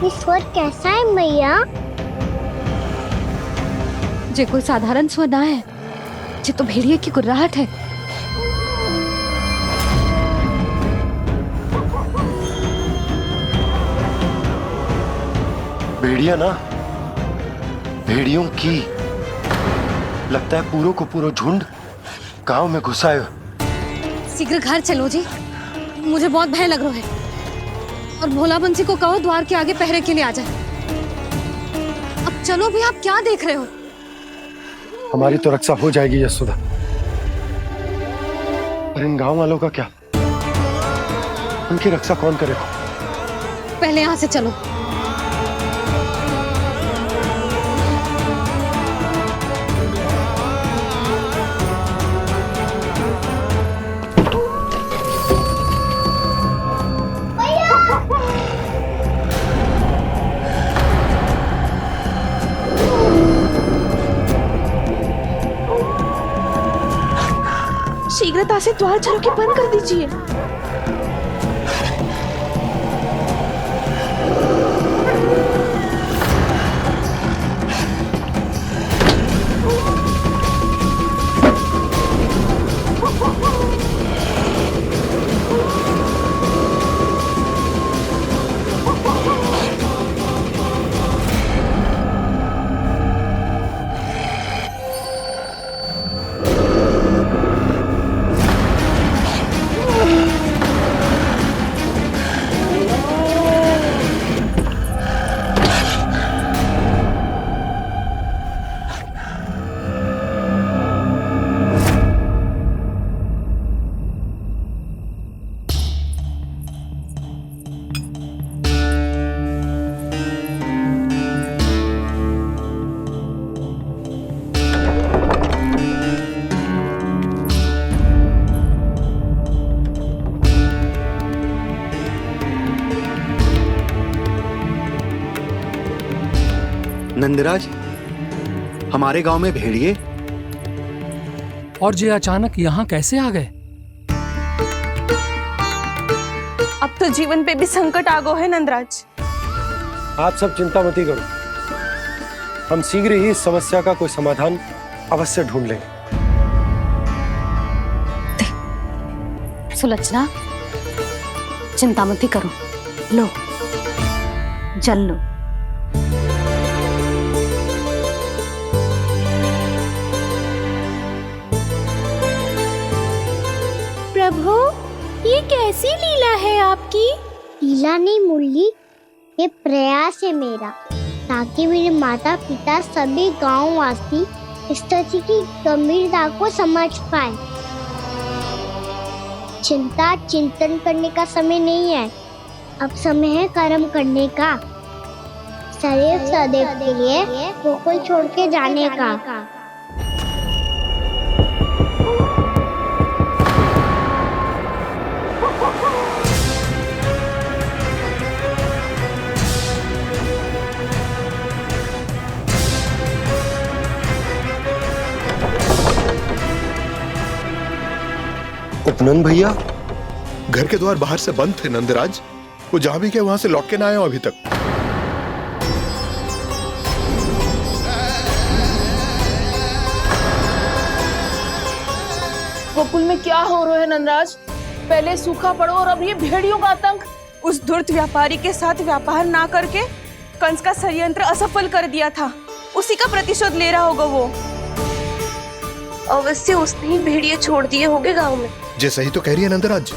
अभी स्वर कैसा है मैया? जे कोई साधारण स्वर ना है, जे तो भेड़िए की गुर्राहट है। भेड़िया ना, भेड़ियों की लगता है पूरों को पूरा झुंड गांव में घुसा है। शीघ्र घर चलो जी, मुझे बहुत भय लग रहा है। और भोला बंसी को कहो द्वार के आगे पहरे के लिए आ जाए। अब चलो भी, आप क्या देख रहे हो? हमारी तो रक्षा हो जाएगी यशोदा, पर इन गांव वालों का क्या? उनकी रक्षा कौन करेगा? पहले यहाँ से चलो। शीघ्रता से द्वार चारों के बंद कर दीजिए। नंदराज, हमारे गांव में भेड़िए और ये अचानक यहाँ कैसे आ गए? अब तो जीवन पे भी संकट आ गो है नंदराज। आप सब चिंता मत करो, हम शीघ्र ही इस समस्या का कोई समाधान अवश्य ढूंढ लेंगे। सुलक्षणा, चिंता मत करो, लो जल लो। प्रभु, ये कैसी लीला है आपकी? लीला नहीं मुरली, ये प्रयास है मेरा, ताकि मेरे माता पिता सभी गांववासी इस स्थिति की गंभीरता को समझ पाए। चिंता चिंतन करने का समय नहीं है, अब समय है कर्म करने का, सदैव सदैव के लिए गोकुल छोड़ के जाने का। उपनंद भैया, घर के द्वार बाहर से बंद थे नंदराज, वो जहां भी गए वहां से लौट के ना आए हो अभी तक। गोकुल में क्या हो रहा है नंदराज? पहले सूखा पड़ो और अब ये भेड़ियों का आतंक। उस धूर्त व्यापारी के साथ व्यापार ना करके कंस का षड्यंत्र असफल कर दिया था, उसी का प्रतिशोध ले रहा होगा वो। अवश्य उसने ही भेड़िए छोड़ दिए होंगे गांव में। जे सही तो कह रही है नंदराज,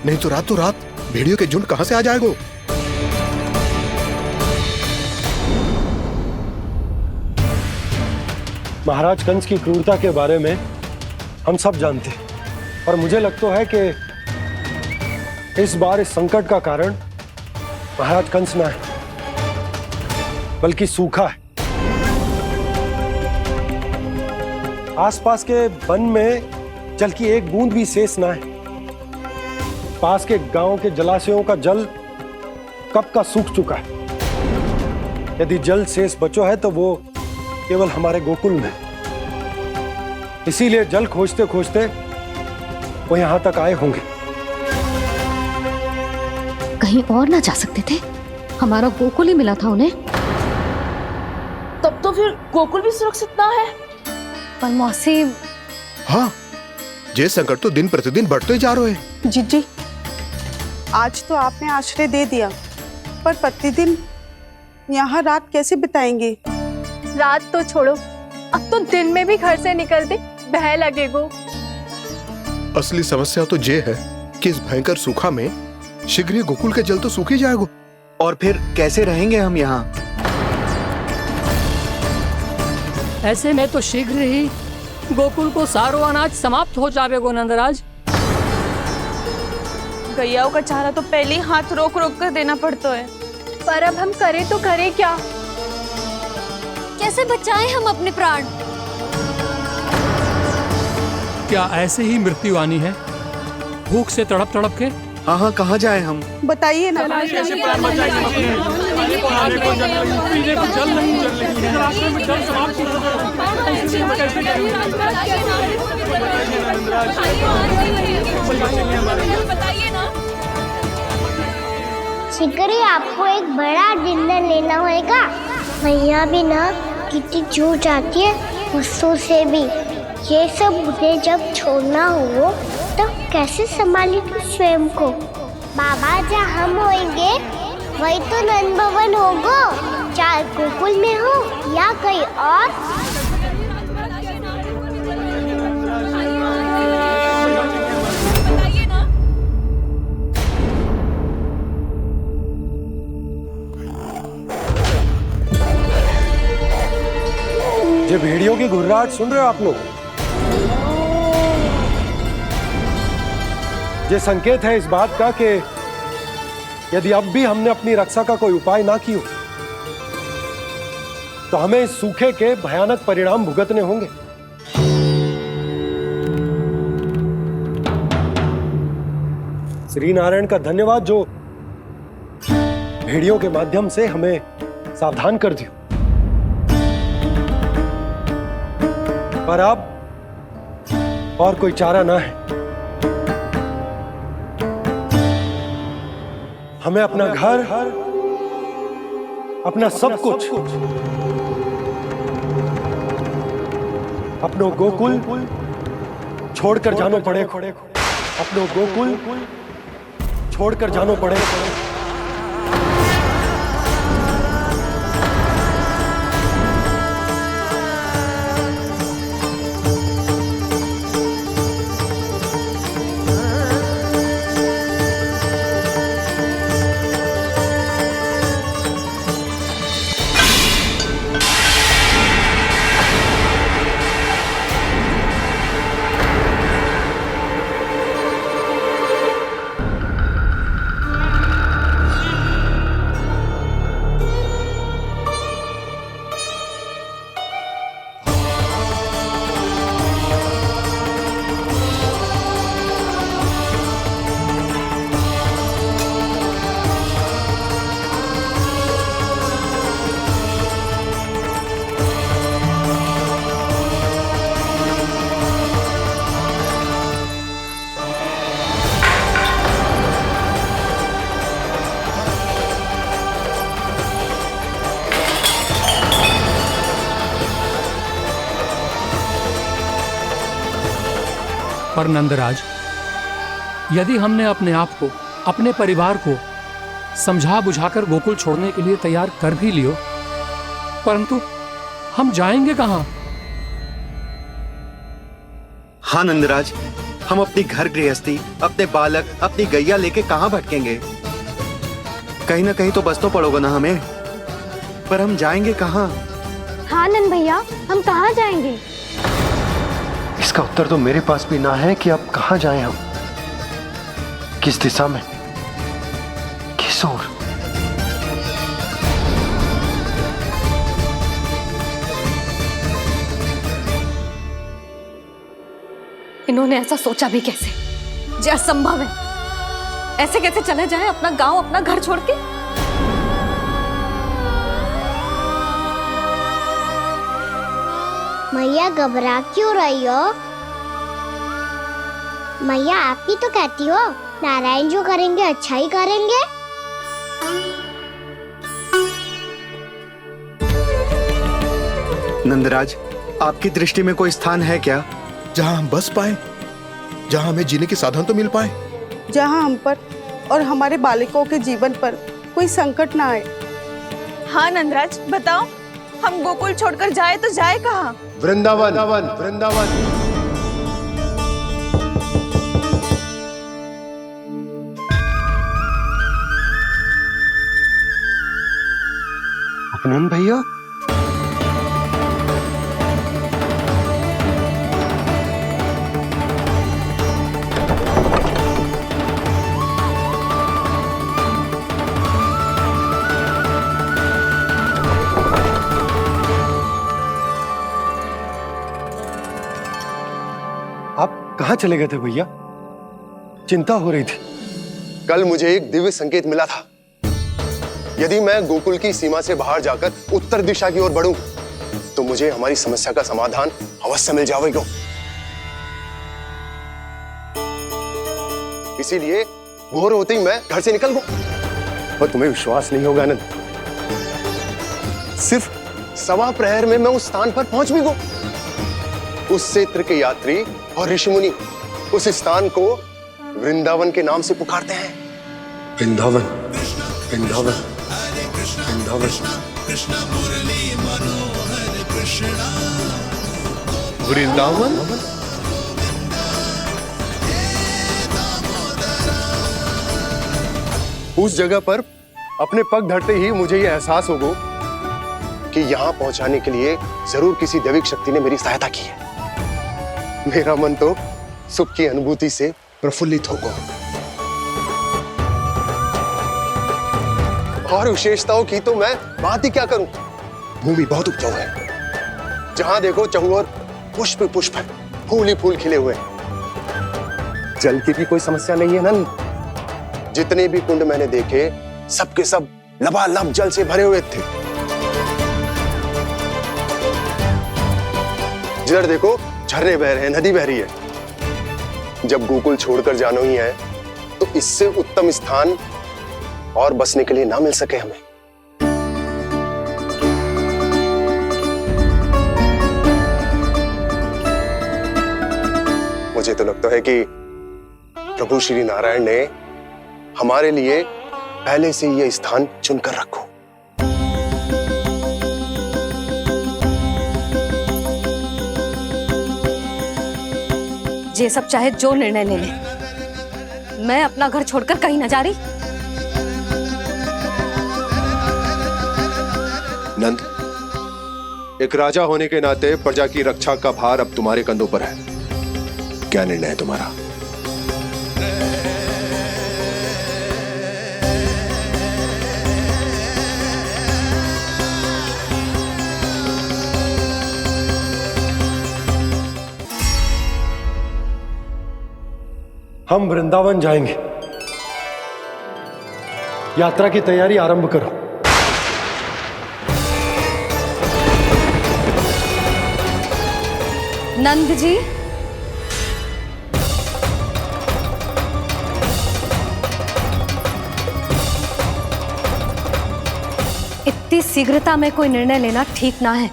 नहीं तो रात भेड़ियों के झुंड कहां से आ जाएगा? महाराज कंस की क्रूरता के बारे में हम सब जानते हैं, और मुझे लगता है कि इस बार इस संकट का कारण महाराज कंस ना है, बल्कि सूखा है। आसपास के वन में जल की एक बूंद भी शेष ना है। पास के गांव के जलाशयों का जल कब का सूख चुका है। यदि जल शेष बचो है तो वो केवल हमारे गोकुल में। इसीलिए जल खोजते खोजते वो यहां तक आए होंगे। कहीं और ना जा सकते थे? हमारा गोकुल ही मिला था उन्हें। तब तो फिर गोकुल भी सुरक्षित ना है। पर मौसी, हाँ, ये संकट तो दिन प्रतिदिन बढ़ते जा रहे हैं। जीजी, आज तो आपने आश्रय दे दिया, पर प्रतिदिन यहाँ रात कैसे बिताएंगे? रात तो छोड़ो, अब तो दिन में भी घर से निकलते भय लगेगो। असली समस्या तो ये है कि इस भयंकर सूखा में शीघ्र ही गोकुल के जल तो सूख ही जाएगा। और फिर कैसे रहेंगे हम यहाँ? ऐसे में तो शीघ्र ही गोकुल को सारो अनाज समाप्त हो जाएगा नंदराज। गैयाओं का चारा तो पहले ही हाथ रोक रोक कर देना पड़ता है। पर अब हम करें तो करें क्या? कैसे बचाएं हम अपने प्राण? क्या ऐसे ही मृत्यु आनी है, भूख से तड़प तड़प के? हाँ हाँ, कहाँ जाए हम? बताइए ना। शीघ्र ही आपको एक बड़ा डिनर लेना होगा। मैया भी ना कितनी जूझ आती है गुस्सों से भी। ये सब मुझे जब छोड़ना हो तो कैसे संभालेगी स्वयं को? बाबा जहाँ हम होंगे वही तो नंद भवन होगा, चाहे गोकुल में हो या कहीं और। ये भेड़ियों की घुर्राहट सुन रहे हो आप लोग? ये संकेत है इस बात का कि यदि अब भी हमने अपनी रक्षा का कोई उपाय ना किया तो हमें इस सूखे के भयानक परिणाम भुगतने होंगे। श्री नारायण का धन्यवाद जो भेड़ियों के माध्यम से हमें सावधान कर दिया। पर अब और कोई चारा ना है। हमें अपना घर, अपना सब कुछ, अपनो गोकुल छोड़कर जानो पड़ेगा। अपनो गोकुल छोड़कर जानो पड़ेगा। पर नंदराज, यदि हमने अपने आप को, अपने परिवार को समझा बुझाकर गोकुल छोड़ने के लिए तैयार कर भी लियो, परंतु हम जाएंगे कहां? हाँ नंदराज, हम अपनी घर गृहस्थी, अपने बालक, अपनी गैया लेके कहाँ भटकेंगे? कहीं ना कहीं तो बस तो पड़ोगे ना हमें। पर हम जाएंगे कहाँ? हाँ नंद भैया, हम कहाँ जाएंगे? इसका उत्तर तो मेरे पास भी ना है कि अब कहां जाएं हम, किस दिशा में, किस ओर। इन्होंने ऐसा सोचा भी कैसे? जो असंभव है। ऐसे कैसे चले जाएं अपना गांव, अपना घर छोड़ के? मैया घबरा क्यों रही हो? मैया आप ही तो कहती हो नारायण जो करेंगे अच्छा ही करेंगे। नंदराज, आपकी दृष्टि में कोई स्थान है क्या जहां हम बस पाए, जहां हमें जीने के साधन तो मिल पाए, जहाँ हम पर और हमारे बालकों के जीवन पर कोई संकट ना आए। हाँ नंदराज, बताओ, हम गोकुल छोड़कर जाए तो जाए कहाँ? वृंदावन, वृंदावन। अपनन भैया, आप कहाँ चले गए थे भैया? चिंता हो रही थी। कल मुझे एक दिव्य संकेत मिला था। यदि मैं गोकुल की सीमा से बाहर जाकर उत्तर दिशा की ओर बढ़ूं, तो मुझे हमारी समस्या का समाधान अवश्य मिल जाएगा। इसीलिए भोर होते ही मैं घर से निकल गया। और तुम्हें विश्वास नहीं होगा आनंद, सिर्फ सवा प्रहर में मैं उस स्थान पर पहुंच भी गया। उस क्षेत्र के यात्री और ऋषिमुनि उस स्थान को वृंदावन के नाम से पुकारते हैं। वृंदावन, वृंदावन, वृंदावन। वृंदावन? उस जगह पर अपने पग धरते ही मुझे यह एहसास होगा कि यहां पहुंचाने के लिए जरूर किसी दैविक शक्ति ने मेरी सहायता की है। मेरा मन तो सुख की अनुभूति से प्रफुल्लित हो गया। और विशेषताओं की तो मैं बात ही क्या करूं। भूमि बहुत उपजाऊ है, जहां देखो चहुओर पुष्प पुष्प है, फूल ही फूल खिले हुए हैं। जल की भी कोई समस्या नहीं है नंद। जितने भी कुंड मैंने देखे, सबके सब लबालब जल से भरे हुए थे। जिधर देखो झरने बह रहे हैं, नदी बह रही है। जब गोकुल छोड़कर जाना ही है, तो इससे उत्तम स्थान और बसने के लिए ना मिल सके हमें। मुझे तो लगता है कि प्रभु श्री नारायण ने हमारे लिए पहले से यह स्थान चुनकर रखो। ये सब चाहे जो निर्णय ले ले, मैं अपना घर छोड़कर कहीं न जा रही। नंद, एक राजा होने के नाते प्रजा की रक्षा का भार अब तुम्हारे कंधों पर है। क्या निर्णय है तुम्हारा? हम वृंदावन जाएंगे। यात्रा की तैयारी आरंभ करो। नंद जी, इतनी शीघ्रता में कोई निर्णय लेना ठीक ना है।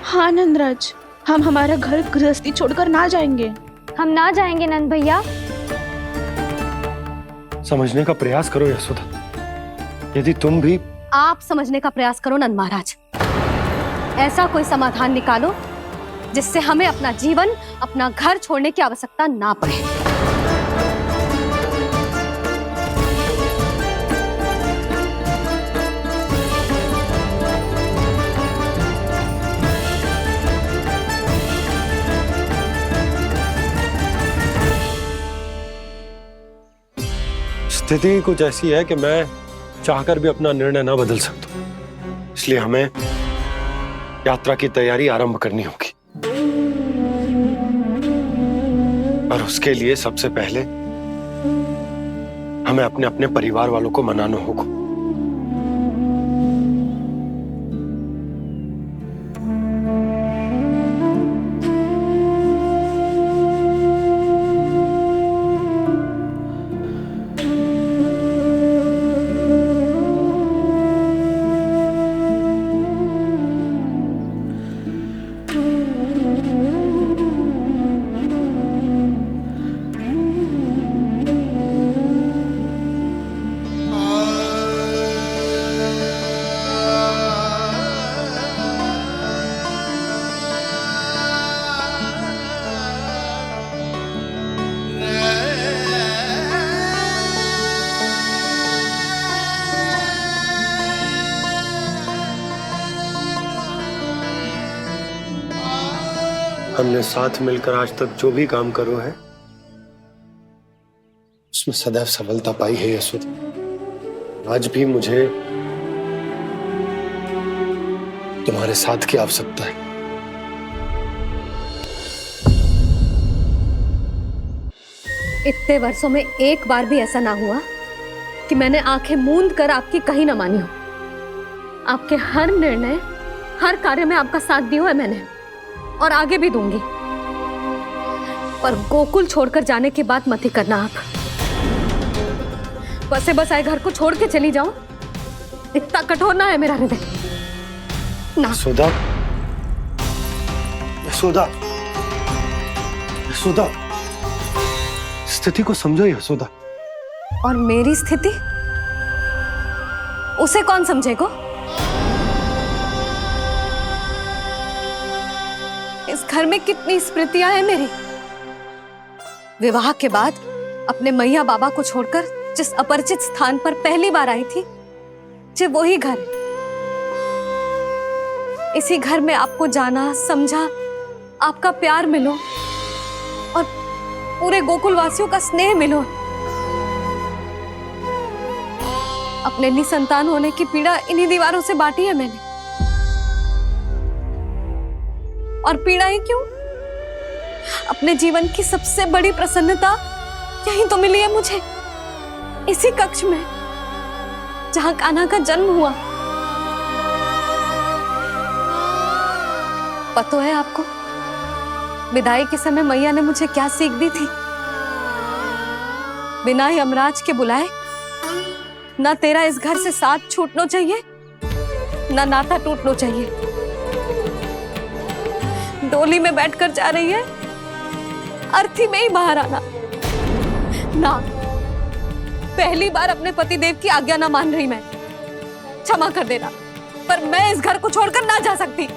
हाँ नंदराज, हम हमारा घर गृहस्थी छोड़कर ना जाएंगे। हम ना जाएंगे नंद भैया। समझने का प्रयास करो यशोदा। यदि तुम भी आप समझने का प्रयास करो नंद महाराज। ऐसा कोई समाधान निकालो जिससे हमें अपना जीवन, अपना घर छोड़ने की आवश्यकता ना पड़े। स्थिति कुछ ऐसी है कि मैं चाहकर भी अपना निर्णय ना बदल सकता, इसलिए हमें यात्रा की तैयारी आरंभ करनी होगी। और उसके लिए सबसे पहले हमें अपने अपने परिवार वालों को मनाना होगा। हमने साथ मिलकर आज तक जो भी काम करो है उसमें सदैव सफलता पाई है यशोदा। आज भी मुझे तुम्हारे साथ की आवश्यकता है। इतने वर्षों में एक बार भी ऐसा ना हुआ कि मैंने आंखें मूंद कर आपकी कहीं ना मानी हो। आपके हर निर्णय, हर कार्य में आपका साथ दिया है मैंने, और आगे भी दूंगी। पर गोकुल छोड़कर जाने की बात मत ही करना आप। बसे बसाए घर को छोड़ के चली जाऊं, इतना कठोर ना है मेरा हृदय ना। यशोदा, यशोदा, यशोदा, स्थिति को समझो यशोदा। और मेरी स्थिति उसे कौन समझेगा? इस घर में कितनी स्मृतियां हैं मेरी। विवाह के बाद अपने मैया बाबा को छोड़कर जिस अपरिचित स्थान पर पहली बार आई थी, जो वही घर है। इसी घर में आपको जाना, समझा, आपका प्यार मिलो और पूरे गोकुल वासियों का स्नेह मिलो। अपने निसंतान होने की पीड़ा इन्हीं दीवारों से बांटी है मैंने। और पीड़ा ही क्यों? अपने जीवन की सबसे बड़ी प्रसन्नता यही तो मिली है मुझे, इसी कक्ष में जहां कान्हा का जन्म हुआ। पता है आपको विदाई के समय मैया ने मुझे क्या सीख दी थी? बिना ही यमराज के बुलाए ना तेरा इस घर से साथ छूटना चाहिए, ना नाता टूटना चाहिए। डोली में बैठकर जा रही है, अर्थी में ही बाहर आना ना। पहली बार अपने पतिदेव की आज्ञा ना मान रही मैं, क्षमा कर देना, पर मैं इस घर को छोड़कर ना जा सकती।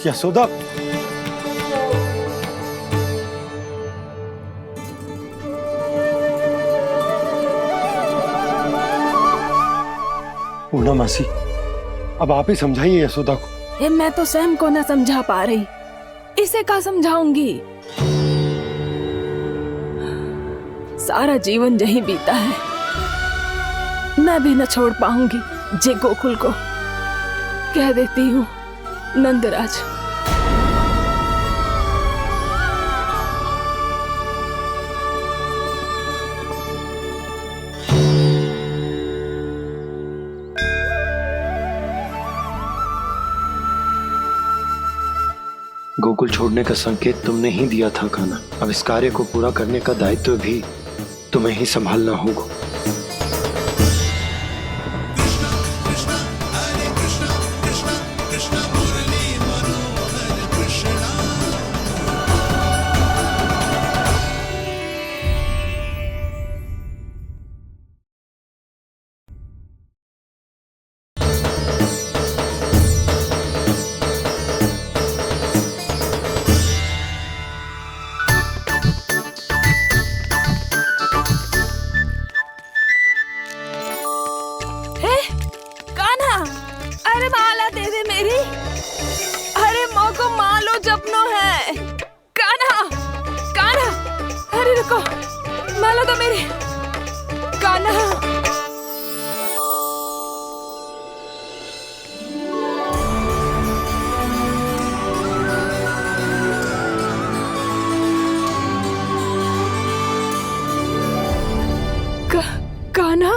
यशोदा, पूर्णा मासी, अब आप ही समझाइए यशोदा को। ये मैं तो स्वयं को ना समझा पा रही, इसे क्या समझाऊंगी? सारा जीवन यही बीता है, मैं भी न छोड़ पाऊंगी जे गोकुल को। कह देती हूँ नंदराज। गोकुल छोड़ने का संकेत तुमने ही दिया था कान्हा। अब इस कार्य को पूरा करने का दायित्व भी तुम्हें ही संभालना होगा। अरे माला दे दे मेरी। अरे माँ को मालो जपनो है। कान्हा, कान्हा, अरे रुको, मालो तो मेरी। कान्हा, कान्हा,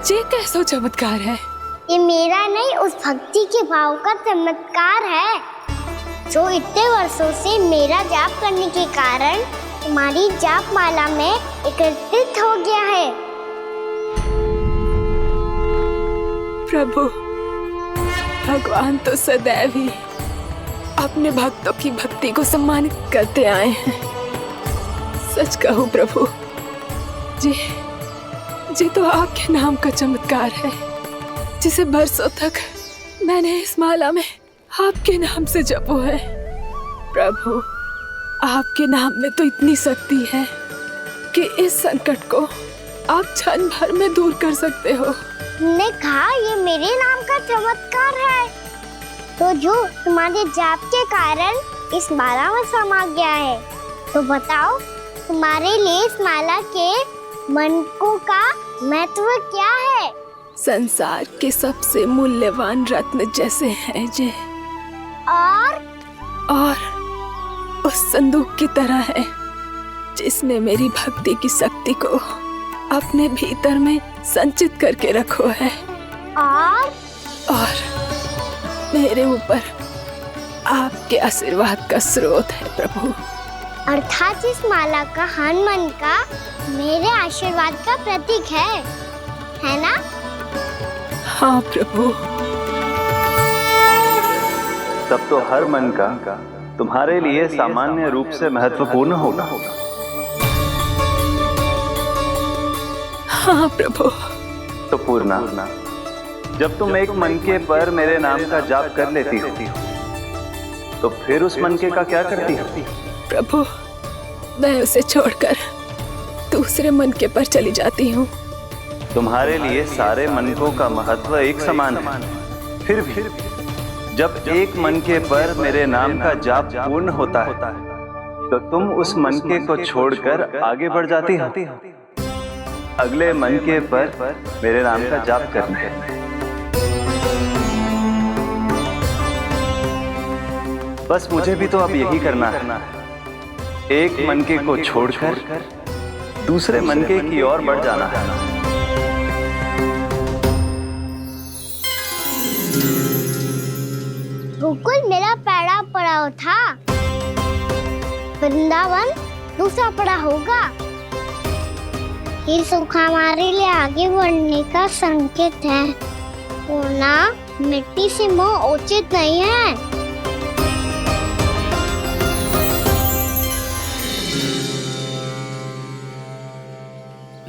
ये कैसा चमत्कार है? ये मेरा नहीं, उस भक्ति के भाव का चमत्कार है जो इतने वर्षों से मेरा जाप करने के कारण तुम्हारी जाप माला में एकत्रित हो गया है। प्रभु, भगवान तो सदैव ही अपने भक्तों की भक्ति को सम्मानित करते आए हैं। सच कहूँ प्रभु, जी तो आपके नाम का चमत्कार है, जिसे बरसों तक मैंने इस माला में आपके नाम से जपो है। प्रभु, आपके नाम में तो इतनी शक्ति है कि इस संकट को आप क्षण भर में दूर कर सकते हो। तुमने कहा ये मेरे नाम का चमत्कार है, तो जो तुम्हारे जाप के कारण इस माला में समा गया है। तो बताओ तुम्हारे लिए इस माला के मनकों का महत्व क्या है? संसार के सबसे मूल्यवान रत्न जैसे हैं जे, और उस संदूक की तरह है जिसने मेरी भक्ति की शक्ति को अपने भीतर में संचित करके रखो है, और मेरे ऊपर आपके आशीर्वाद का स्रोत है प्रभु। अर्थात इस माला का हनुमान का मेरे आशीर्वाद का प्रतीक है ना? हाँ प्रभु। तब तो हर मन का तुम्हारे लिए सामान्य रूप से महत्वपूर्ण होगा। हाँ प्रभु। तो पूर्णा, जब तुम एक मनके पर मेरे नाम का जाप कर लेती हो, तो फिर उस मनके का क्या करती हो? प्रभु, मैं उसे छोड़कर दूसरे मनके पर चली जाती हूँ। तुम्हारे लिए सारे मनकों का महत्व एक समान है। फिर भी जब एक मनके पर मेरे नाम का जाप पूर्ण होता है, तो तुम उस मनके को छोड़कर आगे बढ़ जाती हो अगले मनके पर मेरे नाम का जाप करने। बस मुझे भी तो अब यही करना है, एक मनके को छोड़कर दूसरे मनके की ओर बढ़ जाना है। गोकुल मेरा पहला पड़ाव था, वृंदावन दूसरा पड़ा होगा। ये सुख हमारे लिए आगे बढ़ने का संकेत है। पूर्णा, मिट्टी से मोह उचित नहीं है।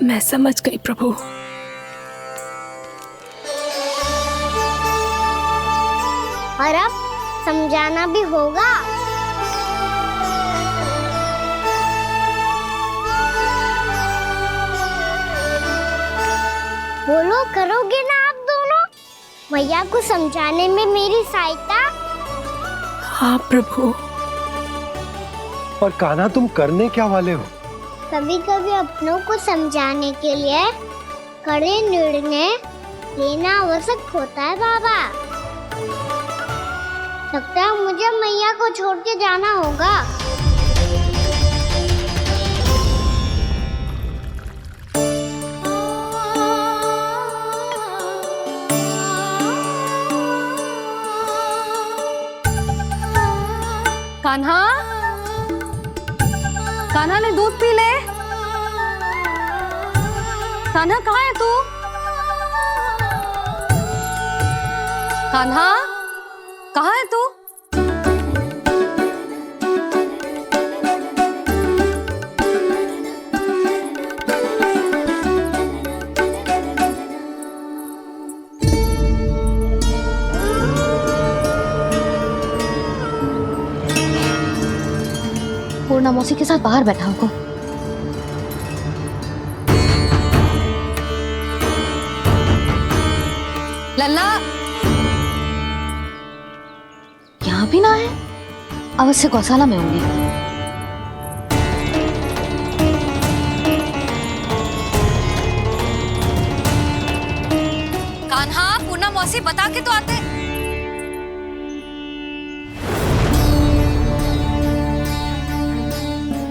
मैं समझ गई प्रभु। और अब समझाना भी होगा। बोलो, करोगे ना आप दोनों? मैया को समझाने में मेरी सहायता? हाँ प्रभु। और कान्हा, तुम करने क्या वाले हो? कभी कभी अपनों को समझाने के लिए कड़े निर्णय लेना आवश्यक होता है बाबा। लगता है मुझे मैया को छोड़ के जाना होगा। कान्हा, कान्हा ने दूध पी ले। कान्हा कहाँ है तू? कान्हा, कहाँ है तू? पूर्णा मौसी के साथ बाहर बैठा होगा। लल्ला, यहाँ भी ना है। अवश्य गौशाला में होंगे। कान्हा, पूर्णा मौसी बता के तो आते।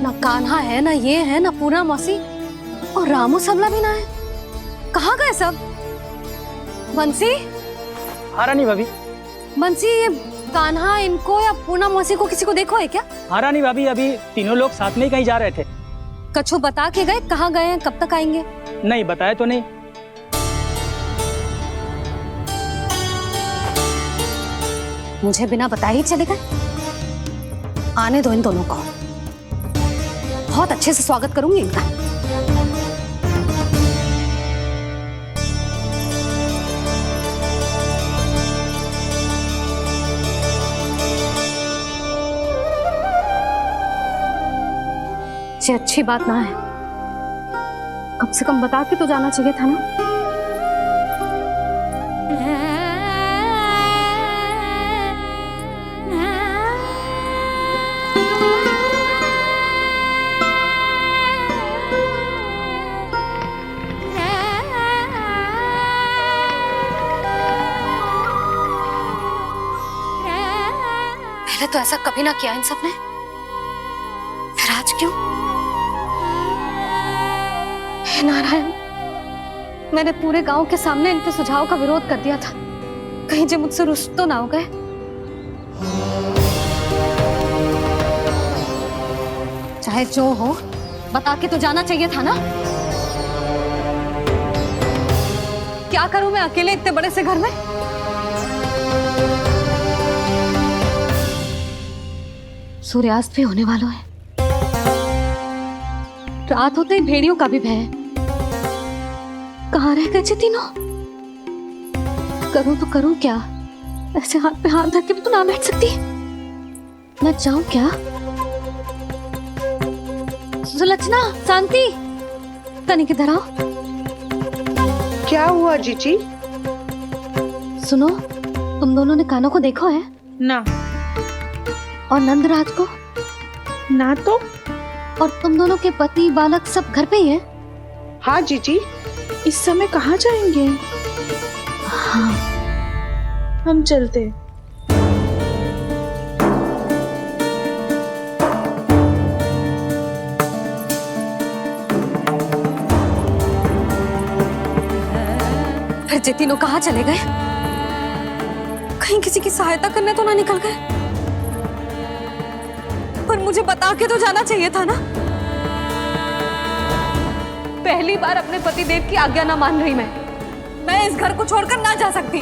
ना कान्हा है, ना ये है, ना पूर्णा मौसी, और रामू सबला भी ना है। कहाँ गए सब? बंसी? हाँ रानी भाभी। बंसी, ये कान्हा इनको या पूर्णा मौसी को किसी को देखो है क्या? हाँ रानी भाभी, अभी तीनों लोग साथ में ही कहीं जा रहे थे। कछु बता के गए? कहाँ गए हैं, कब तक आएंगे? नहीं बताया तो नहीं। मुझे बिना बताए ही चले गए? आने दो इन दोनों को, बहुत अच्छे से स्वागत करूंगी इनका। ये अच्छी बात ना है, कम से कम बता के तो जाना चाहिए था ना। ऐसा कभी ना किया इन सब ने, फिर आज क्यों? हे नारायण, मैंने पूरे गांव के सामने इनके सुझाव का विरोध कर दिया था, कहीं जे मुझसे रुष्ट तो ना हो गए। चाहे जो हो, बता के तो जाना चाहिए था ना। क्या करूं मैं अकेले इतने बड़े से घर में? सूर्यास्त भी होने वाला है, रात होते ही भेड़ियों का भी भय है। कहाँ रह गए तीनों? करूं तो करूं क्या? ऐसे हाथ पे हाथ धर के भी तो ना बैठ सकती। मैं जाऊं क्या? सुलक्षणा, शांति, तनिक इधर आओ। क्या हुआ जीजी? सुनो, तुम दोनों ने कान्हा को देखा है? ना। और नंदराज को? ना तो। और तुम दोनों के पति बालक सब घर पे ही हैं? हाँ जीजी। इस समय कहाँ जाएंगे? हाँ। हम चलते। फिर जे तीनों कहाँ चले गए? कहीं किसी की सहायता करने तो ना निकल गए? पर मुझे बता के तो जाना चाहिए था ना। पहली बार अपने पतिदेव की आज्ञा ना मान रही मैं इस घर को छोड़कर ना जा सकती।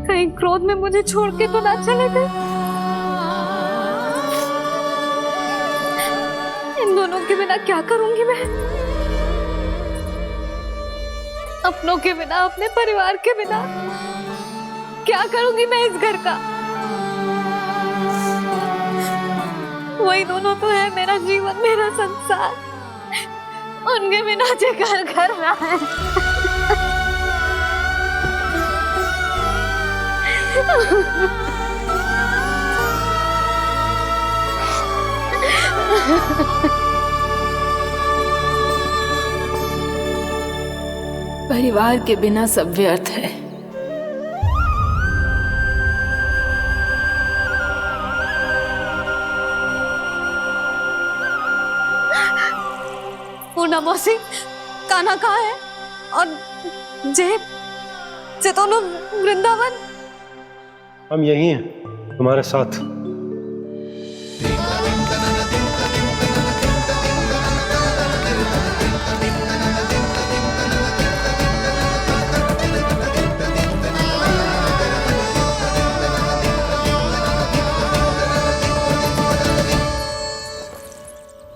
कहीं क्रोध में मुझे छोड़ के तो ना चले गए। इन दोनों के बिना क्या करूंगी मैं? अपनों के बिना, अपने परिवार के बिना क्या करूंगी मैं इस घर का? वही दोनों तो है मेरा जीवन, मेरा संसार। उनके बिना जे घर घर रहा है। परिवार के बिना सब व्यर्थ है। पूर्णा मौसी, कान्हा कहाँ है? और जे दोनों वृंदावन? हम यही हैं, तुम्हारे साथ।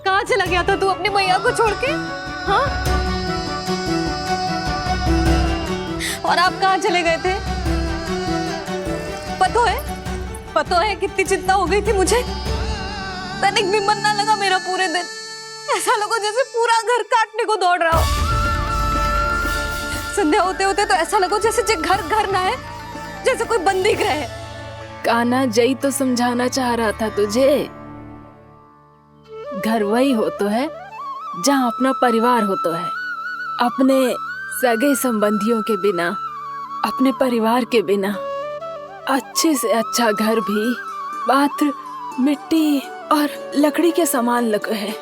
कहाँ चला गया था तू अपनी मैया को छोड़ के? हाँ? और आप कहाँ चले गए थे? पता है कितनी चिंता हो गई थी मुझे। तनिक भी मन ना लगा मेरा पूरे दिन। ऐसा लगा जैसे पूरा घर काटने को दौड़ रहा हो। संध्या होते होते तो ऐसा लगा जैसे घर घर ना है, जैसे कोई बंदी गृह है। कान्हा जई तो समझाना चाह रहा था तुझे। घर वही हो तो है जहाँ अपना परिवार हो तो है। अपने सगे संबंधियों के बिना, अपने परिवार के बिना अच्छे से अच्छा घर भी मात्र मिट्टी और लकड़ी के समान लगो है,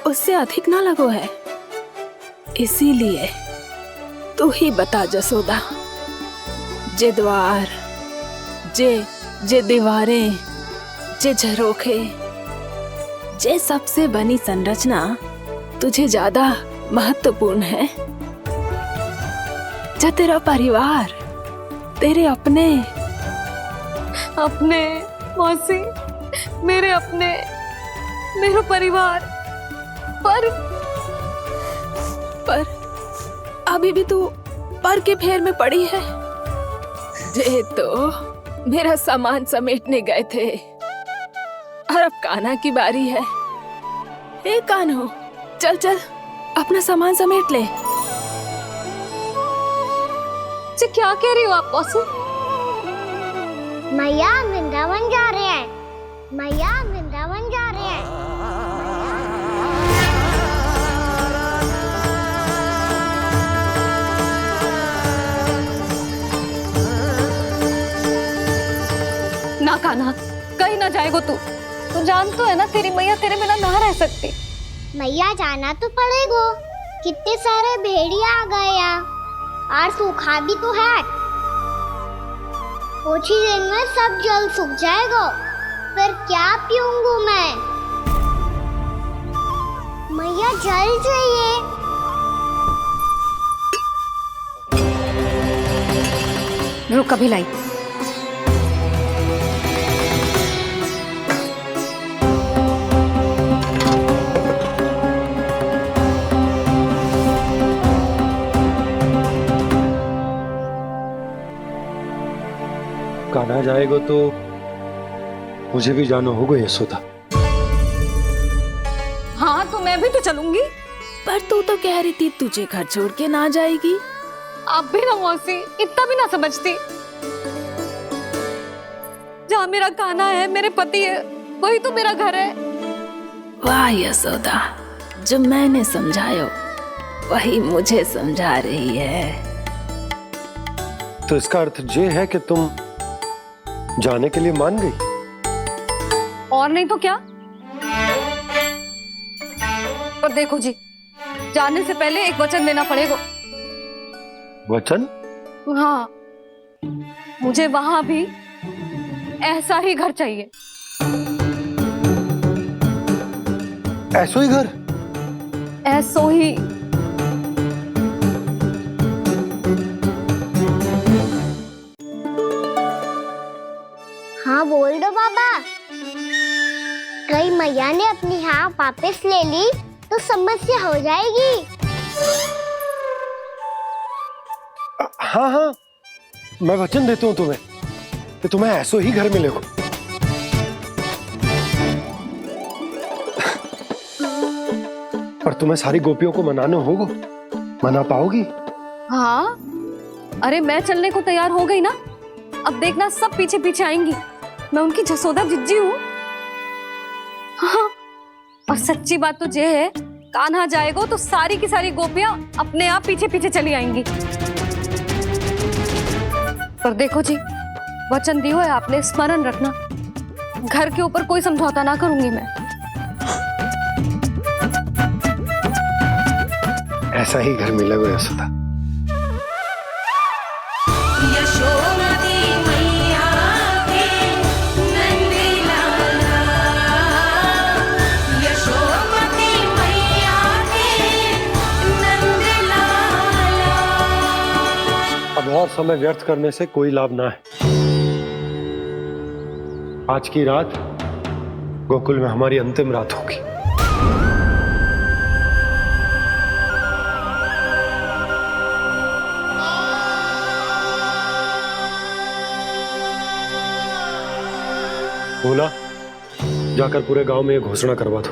उससे अधिक ना लगो है। इसीलिए तू ही बता जसोदा, जे द्वार, जे दीवारें, जे झरोखे, जे सबसे बनी संरचना तुझे ज्यादा महत्वपूर्ण है? जा तेरा परिवार, तेरे अपने मौसी, मेरा परिवार। पर अभी भी तू पर के फेर में पड़ी है। जे तो मेरा सामान समेटने गए थे और अब कान्हा की बारी है। हे कान्हो, चल चल अपना सामान समेट ले। क्या कह रही हो आप मौसी? मैया वृंदावन जा रहे हैं। मैया वृंदावन जा रहे हैं। ना कान्हा, कहीं ना जाएगो तू जान तो है ना तेरी मैया तेरे बिना ना रह सकती। मैया जाना तो पड़ेगा, कितने सारे भेड़िया आ गए यहाँ और सूखा भी तो है। कुछ ही दिन में सब जल सूख जाएगा, फिर क्या पीऊंगा मैं? मैया जल चाहिए। रुक अभी लाई। कान्हा जाएगा तो मुझे भी जाना होगा यशोदा। हाँ तो मैं भी तो चलूंगी। पर तू तो कह रही थी तुझे घर छोड़ के ना जाएगी। आप भी ना मौसी, इतना भी ना समझती। जहाँ मेरा कान्हा है, मेरे पति है, वही तो मेरा घर है। वाह यशोदा, जो मैंने समझायो वही मुझे समझा रही है। तो इसका अर्थ ये है कि तुम जाने के लिए मान गई? और नहीं तो क्या। पर देखो जी, जाने से पहले एक वचन देना पड़ेगा। वचन? हाँ, मुझे वहां भी ऐसा ही घर चाहिए। ऐसो ही घर? ऐसो ही। हाँ बोल दो बाबा। कहीं मैया ने अपनी हाँ वापस ले ली तो समस्या हो जाएगी। हाँ हाँ, मैं वचन देता हूँ तुम्हें कि तुम्हें ऐसो ही घर मिलेगा। पर तुम्हें सारी गोपियों को मनाना होगा। मना पाओगी? हाँ, अरे मैं चलने को तैयार हो गई ना। अब देखना सब पीछे पीछे आएंगी। मैं उनकी जसोदा जिज्जी हूँ। हाँ, और सच्ची बात तो ये है, कान्हा जाएगा तो सारी की सारी गोपियां अपने आप पीछे पीछे चली आएंगी। पर देखो जी, वचन दियो है आपने, स्मरण रखना। घर के ऊपर कोई समझौता ना करूंगी मैं। ऐसा ही घर मिलेगा यशोदा। अब और समय व्यर्थ करने से कोई लाभ ना है। आज की रात गोकुल में हमारी अंतिम रात होगी। बोला, जाकर पूरे गांव में ये घोषणा करवा दो।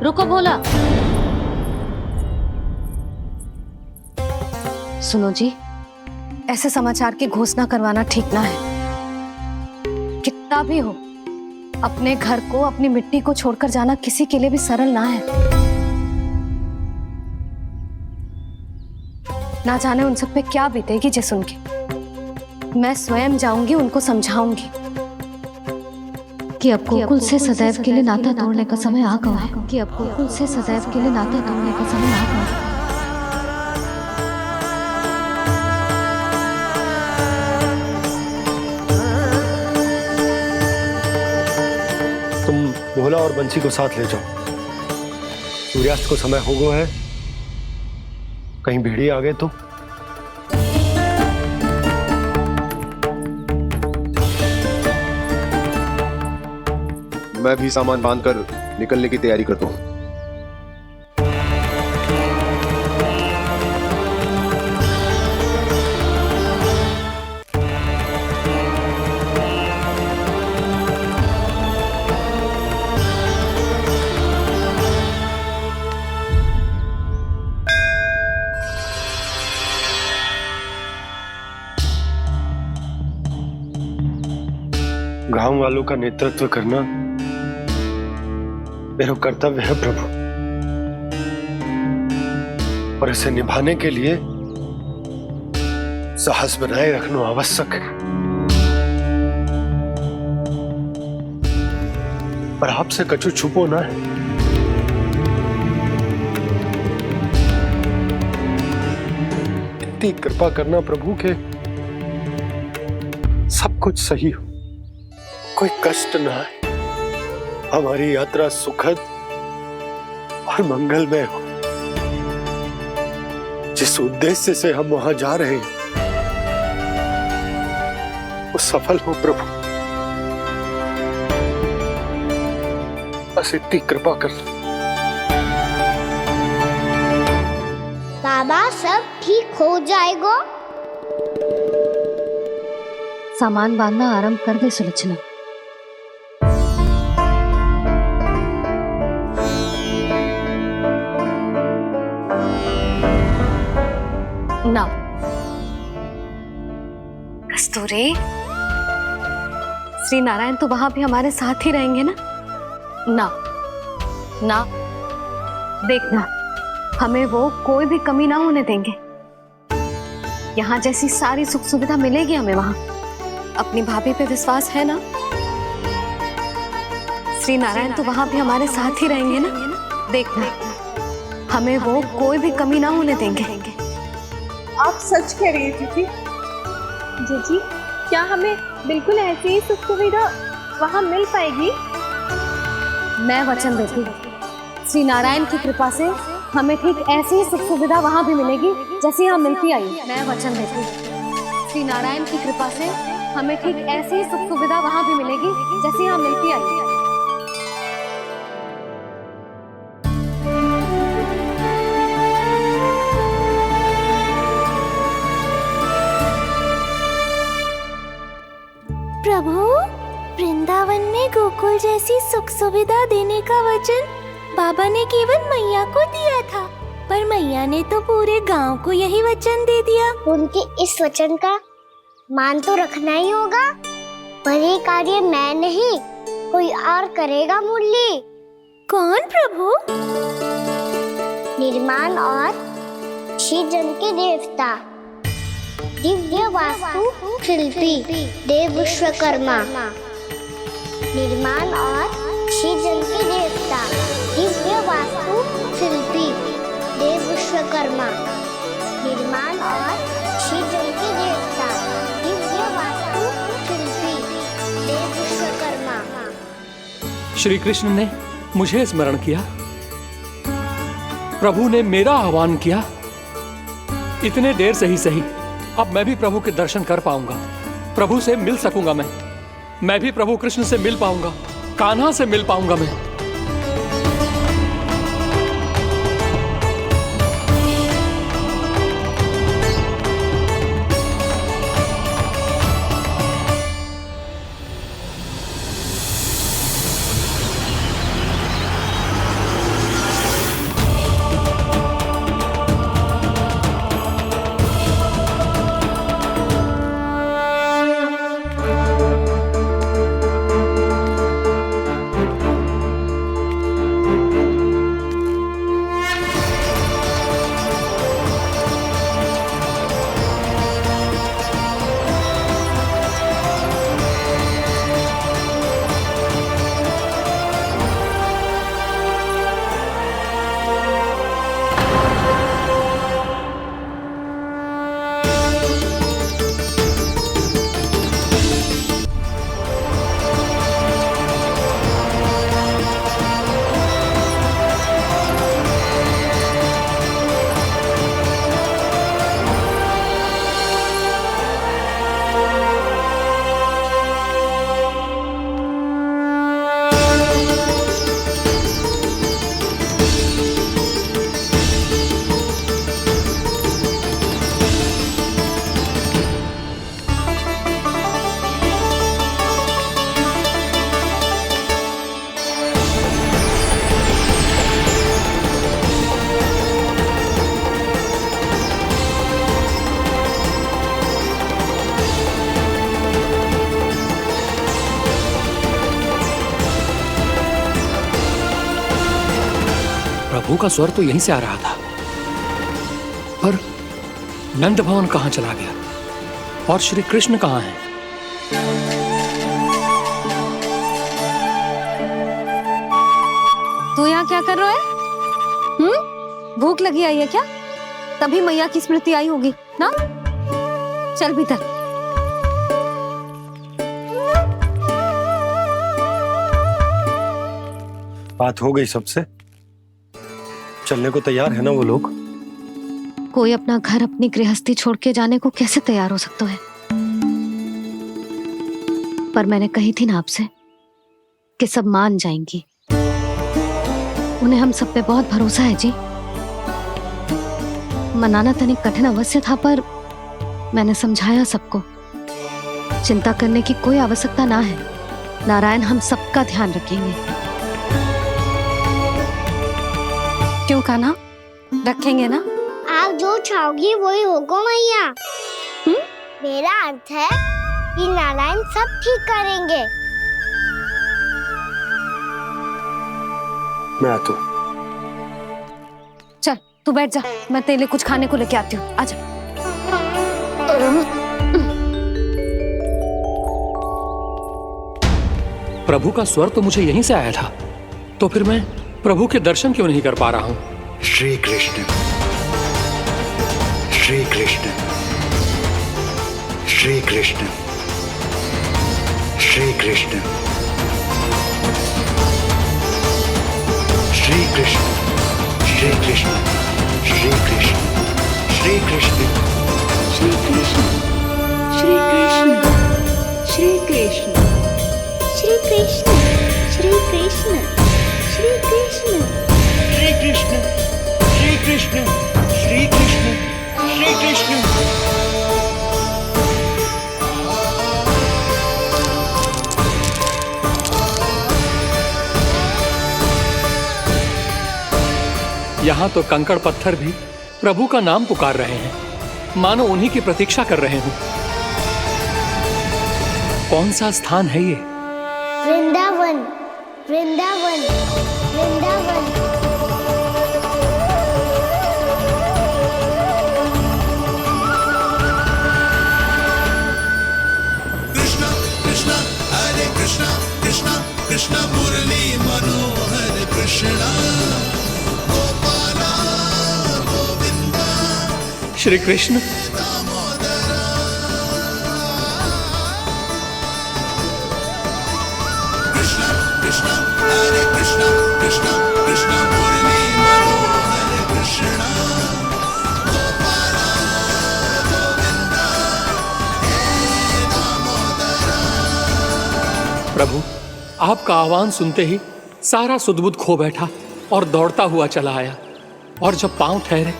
रुको भोला। सुनो जी, ऐसे समाचार की घोषणा करवाना ठीक ना है। कितना भी हो, अपने घर को, अपनी मिट्टी को छोड़कर जाना किसी के लिए भी सरल ना है। ना जाने उन सब पे क्या बीतेगी जे सुन के। मैं स्वयं जाऊंगी, उनको समझाऊंगी कि अब गोकुल से सदैव के लिए नाता तोड़ने का समय आ गया है। कि अब गोकुल से सदैव के लिए नाता तोड़ने का समय आ गया है। तुम भोला और बंसी को साथ ले जाओ। सूर्यास्त को समय हो गया है, कहीं भेड़ी आ गए तो। मैं भी सामान बांधकर निकलने की तैयारी करता हूँ। गांव वालों का नेतृत्व करना मेरा कर्तव्य है प्रभु, और इसे निभाने के लिए साहस बनाए रखना आवश्यक है। पर आपसे कछु छुपो ना है। इतनी कृपा करना प्रभु के सब कुछ सही हो, कोई कष्ट ना आए, हमारी यात्रा सुखद और मंगलमय हो। जिस उद्देश्य से हम वहां जा रहे हैं वो सफल हो प्रभु, बस इतनी कृपा कर। बाबा सब ठीक हो जाएगा। सामान बांधना आरंभ कर दे सुलोचना। ना कस्तूरी, श्री नारायण तो वहां भी हमारे साथ ही रहेंगे ना? ना ना, देखना हमें वो कोई भी कमी ना होने देंगे। यहाँ जैसी सारी सुख सुविधा मिलेगी हमें वहां। अपनी भाभी पे विश्वास है ना? श्री नारायण तो वहां भी हमारे साथ ही रहेंगे ना? देखना हमें वो कोई भी कमी ना होने देंगे। आप सच कह रही है दीदी? जीजी, क्या हमें बिल्कुल ऐसी ही सुख सुविधा वहाँ मिल पाएगी? मैं वचन देती हूँ, श्री नारायण की कृपा से हमें ठीक ऐसी ही सुख सुविधा वहाँ भी मिलेगी जैसी यहाँ मिलती आई। मैं वचन देती हूँ, श्री नारायण की कृपा से हमें ठीक ऐसी ही सुख सुविधा वहाँ भी मिलेगी जैसी यहाँ मिलती आई। प्रभु, वृंदावन में गोकुल जैसी सुख सुविधा देने का वचन बाबा ने केवल मैया को दिया था, पर मैया ने तो पूरे गांव को यही वचन दे दिया। उनके इस वचन का मान तो रखना ही होगा, पर ये कार्य मैं नहीं कोई और करेगा मुरली। कौन प्रभु? निर्माण और सृजन के देवता, दिव्य वास्तु शिल्पी देव विश्वकर्मा। निर्माण और सृजन के देवता, दिव्य वास्तु शिल्पी देव विश्वकर्मा। निर्माण और सृजन के देवता, दिव्य वास्तु शिल्पी देव विश्वकर्मा। श्री कृष्ण ने मुझे स्मरण किया, प्रभु ने मेरा आह्वान किया। इतने देर से ही सही, अब मैं भी प्रभु के दर्शन कर पाऊंगा, प्रभु से मिल सकूंगा। मैं भी प्रभु कृष्ण से मिल पाऊंगा, कान्हा से मिल पाऊंगा मैं। प्रभु का स्वर तो यहीं से आ रहा था, पर नंद भवन कहां चला गया और श्री कृष्ण कहां हैं? भूख लगी आई है क्या? तभी मैया की स्मृति आई होगी ना। चल भीतर। बात हो गई सबसे? चलने को तैयार है ना वो लोग? कोई अपना घर अपनी गृहस्थी छोड़ के जाने को कैसे तैयार हो सकता है? पर मैंने कही थी ना आपसे कि सब मान जाएंगी। उन्हें हम सब पे बहुत भरोसा है जी। मनाना तनिक कठिन अवश्य था, पर मैंने समझाया सबको। चिंता करने की कोई आवश्यकता ना है। नारायण हम सबका ध्यान रखेंगे। क्यों कान्हा, रखेंगे ना? आप जो चाहोगी वही होगा मैया। मेरा अर्थ है कि नारायण सब ठीक करेंगे। मैं आता हूँ। चल तू बैठ जा, मैं तेरे लिए कुछ खाने को लेके आती हूँ। आजा। प्रभु का स्वर तो मुझे यहीं से आया था, तो फिर मैं प्रभु के दर्शन क्यों नहीं कर पा रहा हूँ? श्री कृष्ण, श्री कृष्ण, श्री कृष्ण, श्री कृष्ण, श्री कृष्ण, श्री कृष्ण, श्री कृष्ण, श्री कृष्ण, श्री कृष्ण, श्री कृष्ण, श्री कृष्ण, श्री कृष्ण, श्री कृष्ण, श्री कृष्ण, श्री कृष्ण, श्री कृष्ण, श्री कृष्ण, श्री कृष्ण। यहाँ तो कंकड़ पत्थर भी प्रभु का नाम पुकार रहे हैं, मानो उन्हीं की प्रतीक्षा कर रहे हों। कौन सा स्थान है ये? वृंदावन, वृंदावन, वृंदावन। कृष्णा कृष्णा हरे कृष्णा, कृष्णा कृष्णा मुरली मनोहर कृष्णा, गोपाला गोविंदा। श्री कृष्ण, कृष्णा कृष्णा हरे कृष्णा, कृष्णा कृष्णा मुरली मनोहर कृष्णा, गोपाला गोविंदा हे दामोदरा। प्रभु आपका आह्वान सुनते ही सारा सुध-बुध खो बैठा और दौड़ता हुआ चला आया। और जब पांव ठहरे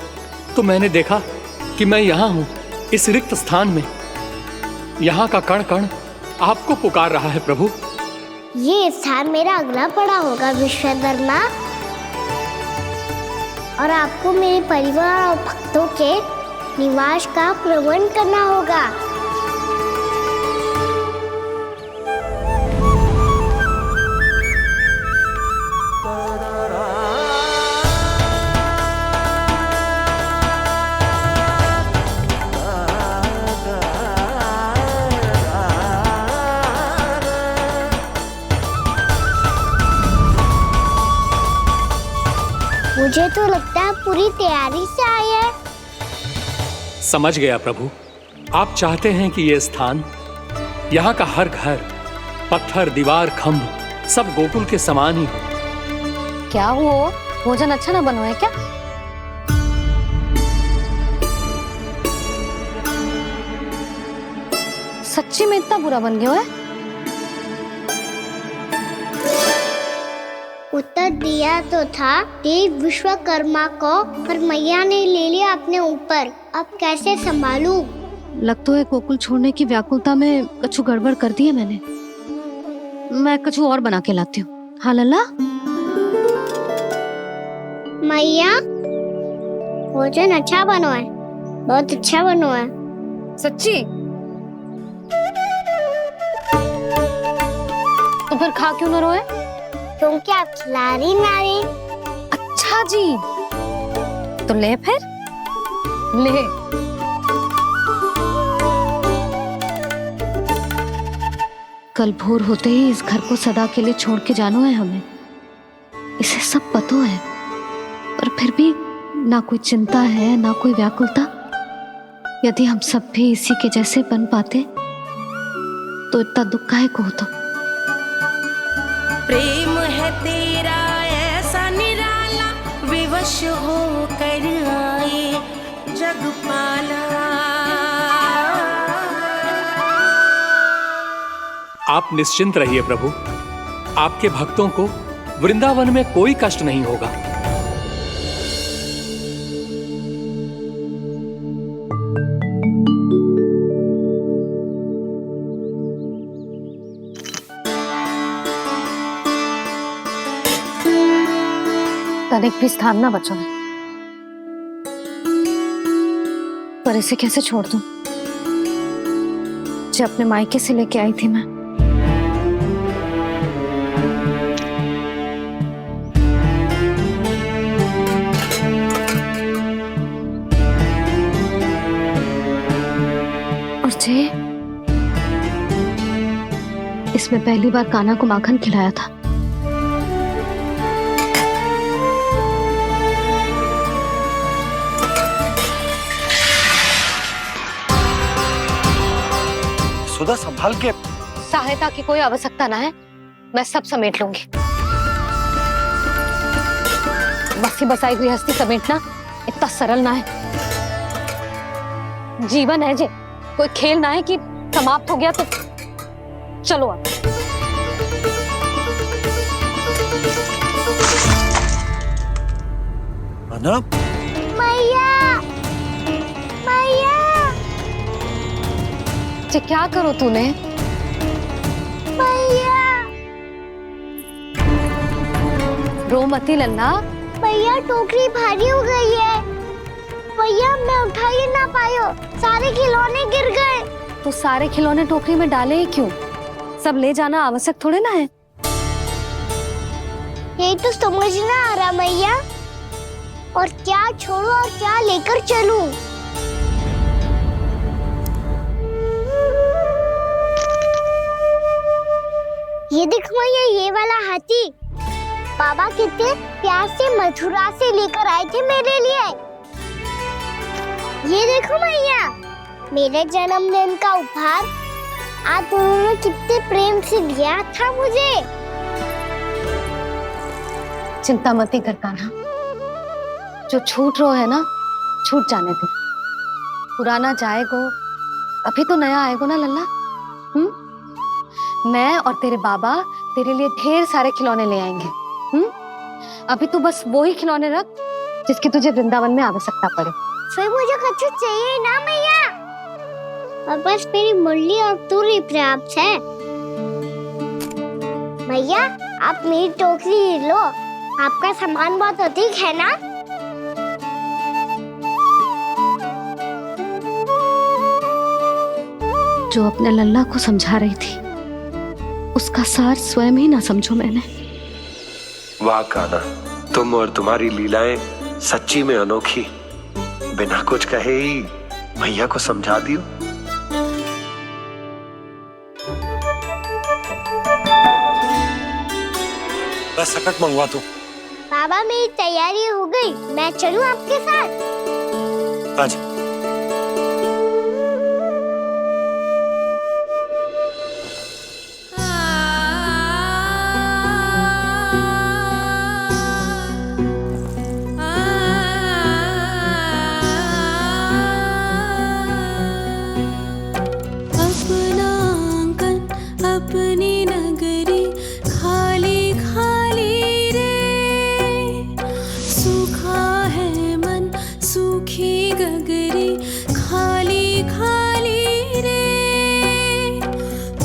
तो मैंने देखा कि मैं यहाँ हूँ, इस रिक्त स्थान में। यहाँ का कण कण आपको पुकार रहा है प्रभु। ये स्थान मेरा अगला पड़ा होगा विश्वकर्मा, और आपको मेरे परिवार और भक्तों के निवास का प्रबंध करना होगा। मुझे तो लगता है पूरी तैयारी से आए हैं। समझ गया प्रभु, आप चाहते हैं कि ये स्थान, यहाँ का हर घर, पत्थर, दीवार, खंभ सब गोकुल के समान ही हो। क्या हुआ? भोजन अच्छा ना बनो है क्या? सच्ची में इतना बुरा बन गया है? उत्तर दिया तो था देव विश्वकर्मा को, पर मैया ने ले लिया अपने ऊपर। अब कैसे संभालूं? लगता है गोकुल छोड़ने की व्याकुलता में कछु गड़बड़ कर दी है मैंने। मैं कछु और बना के लाती हूँ। हाँ लल्ला? मैया, भोजन अच्छा बनो है, बहुत अच्छा बनो है। सच्ची? तो फिर खा क्यों न रोए? क्योंकि आप खिला रही नारी। अच्छा जी, तो ले फिर ले। कल भोर होते ही इस घर को सदा के लिए छोड़ के जाना है हमें। इसे सब पता है, पर फिर भी ना कोई चिंता है, ना कोई व्याकुलता। यदि हम सब भी इसी के जैसे बन पाते तो इतना दुख काहे को होता। प्रेम है तेरा ऐसा निराला, विवश हो कर आए जगपाला। आप निश्चिंत रहिए प्रभु, आपके भक्तों को वृंदावन में कोई कष्ट नहीं होगा। तनिक भी स्थान ना बचो है, पर इसे कैसे छोड़ दूं जो अपने मायके से लेके आई थी मैं। और जे इसमें पहली बार कान्हा को माखन खिलाया था। सुधा संभाल के। सहायता की कोई आवश्यकता ना है, मैं सब समेट लूंगी। बसी बसाई गृहस्थी समेटना इतना सरल ना है। जीवन है जे, कोई खेल ना है कि समाप्त हो गया तो चलो आप। अना? मैया, मैया। जे क्या करो तूने? मैया। रो मती लल्ला। भैया टोकरी भारी हो गई है। भैया मैं उठा ही ना पायो, सारे खिलौने गिर गए। तो सारे खिलौने टोकरी में डाले ही क्यों? सब ले जाना आवश्यक थोड़े ना है। यही तो समझ ना आ रहा मैया, और क्या छोड़ू और क्या लेकर चलूं? ये देखो मैया, ये वाला हाथी बाबा कितने प्यार से मथुरा से लेकर आए थे मेरे लिए। ये देखो मैया, मेरे जन्मदिन का उपहार आप उन्होंने कितने प्रेम से दिया था मुझे। चिंता मत कर कान्हा, जो छूट रो है ना छूट जाने दे। पुराना जाएगो, अभी तो नया आएगो ना लल्ला। मैं और तेरे बाबा तेरे लिए ढेर सारे खिलौने ले आएंगे। अभी तू बस वो ही खिलौने रख जिसकी तुझे वृंदावन में आवश्यकता पड़े। फिर मुझे कुछ चाहिए ना मैया, और बस मेरी मुरली और तू ही पर्याप्त है। मैया आप मेरी टोकरी लो, आपका सामान बहुत अधिक है ना। जो अपने लल्ला को समझा रही थी उसका सार स्वयं ही ना समझो मैंने। वाह कान्हा, तुम और तुम्हारी लीलाएं सच्ची में अनोखी। बिना कुछ कहे ही भैया को समझा दियो। बस सकट मंगवा दो। बाबा मेरी तैयारी हो गई, मैं चलूं आपके साथ? आजा। अपनी नगरी खाली खाली रे, सूखा है मन सूखी गगरी खाली खाली रे,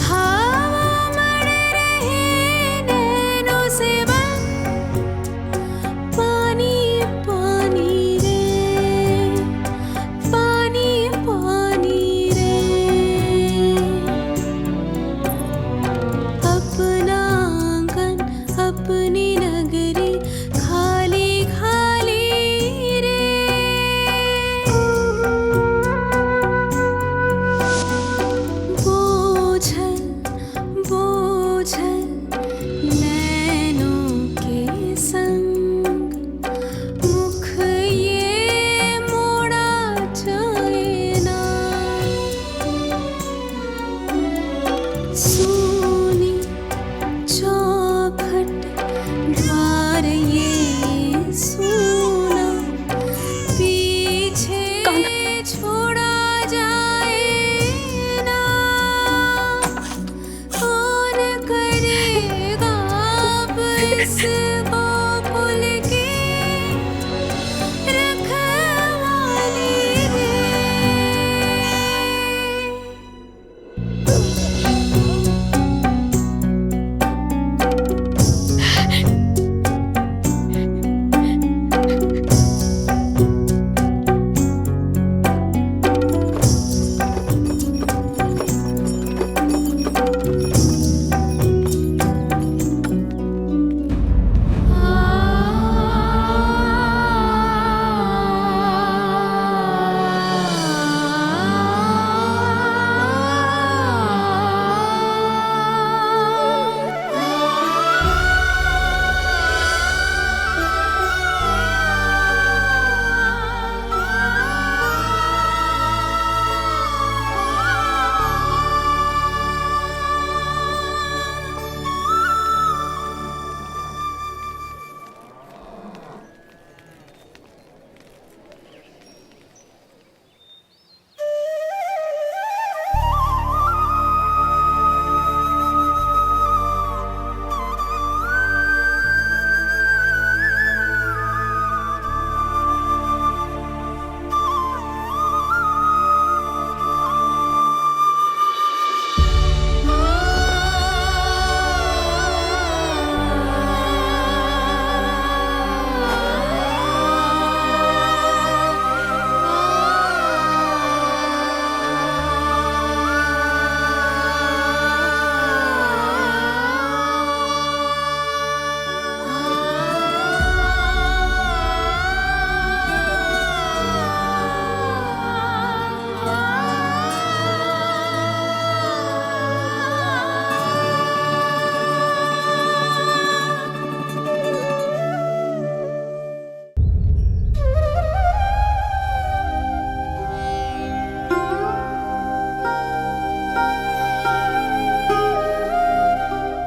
हवा मर रहे नैनों से बन पानी पानी रे, पानी पानी रे। इस गोकुल की रखवाली रे।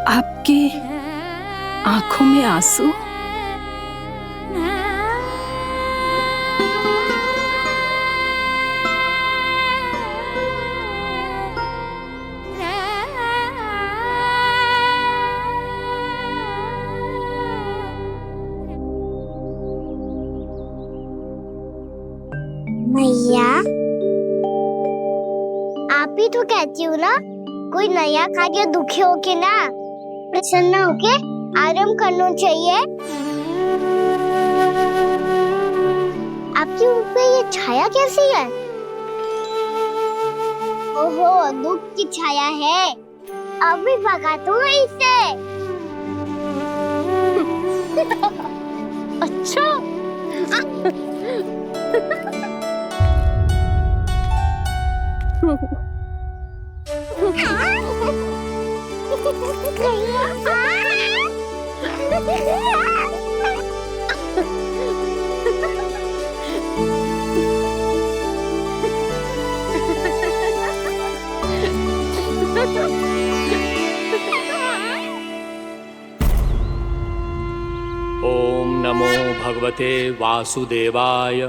आपकी आंखों में आंसू? मैया, आप ही तो कहती हो ना, कोई नया खा के दुखी होके ना, प्रसन्न होके आराम करना चाहिए। आपके मुंह पे ये छाया कैसी है? ओहो, दुख की छाया है। अभी भगा दूं इसे। अच्छा। ओम नमो भगवते वासुदेवाय।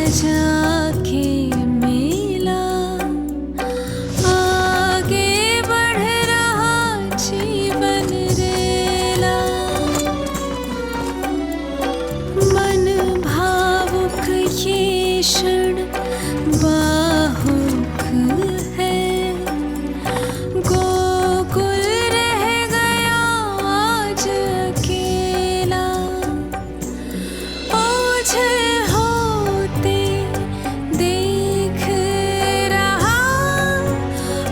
जाके मिला, आगे बढ़ रहा जीवन रेला। मन भावुक ये क्षण बाहुक है, गोकुल रह गया आज अकेला। ओझल होते देख रहा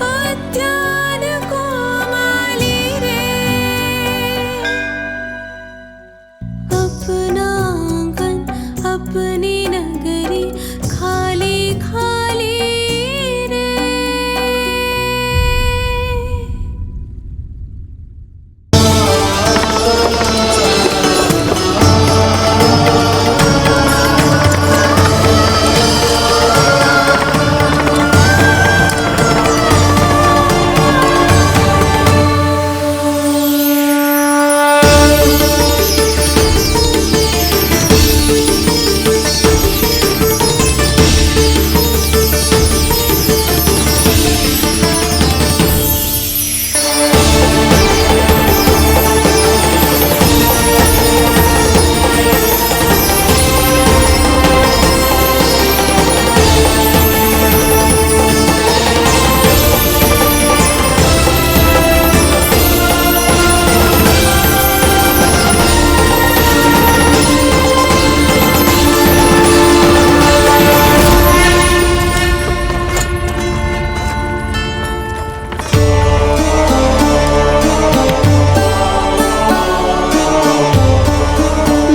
उद्यान को माली रे। अपना आंगन अपनी नगरी खाली खाली रे।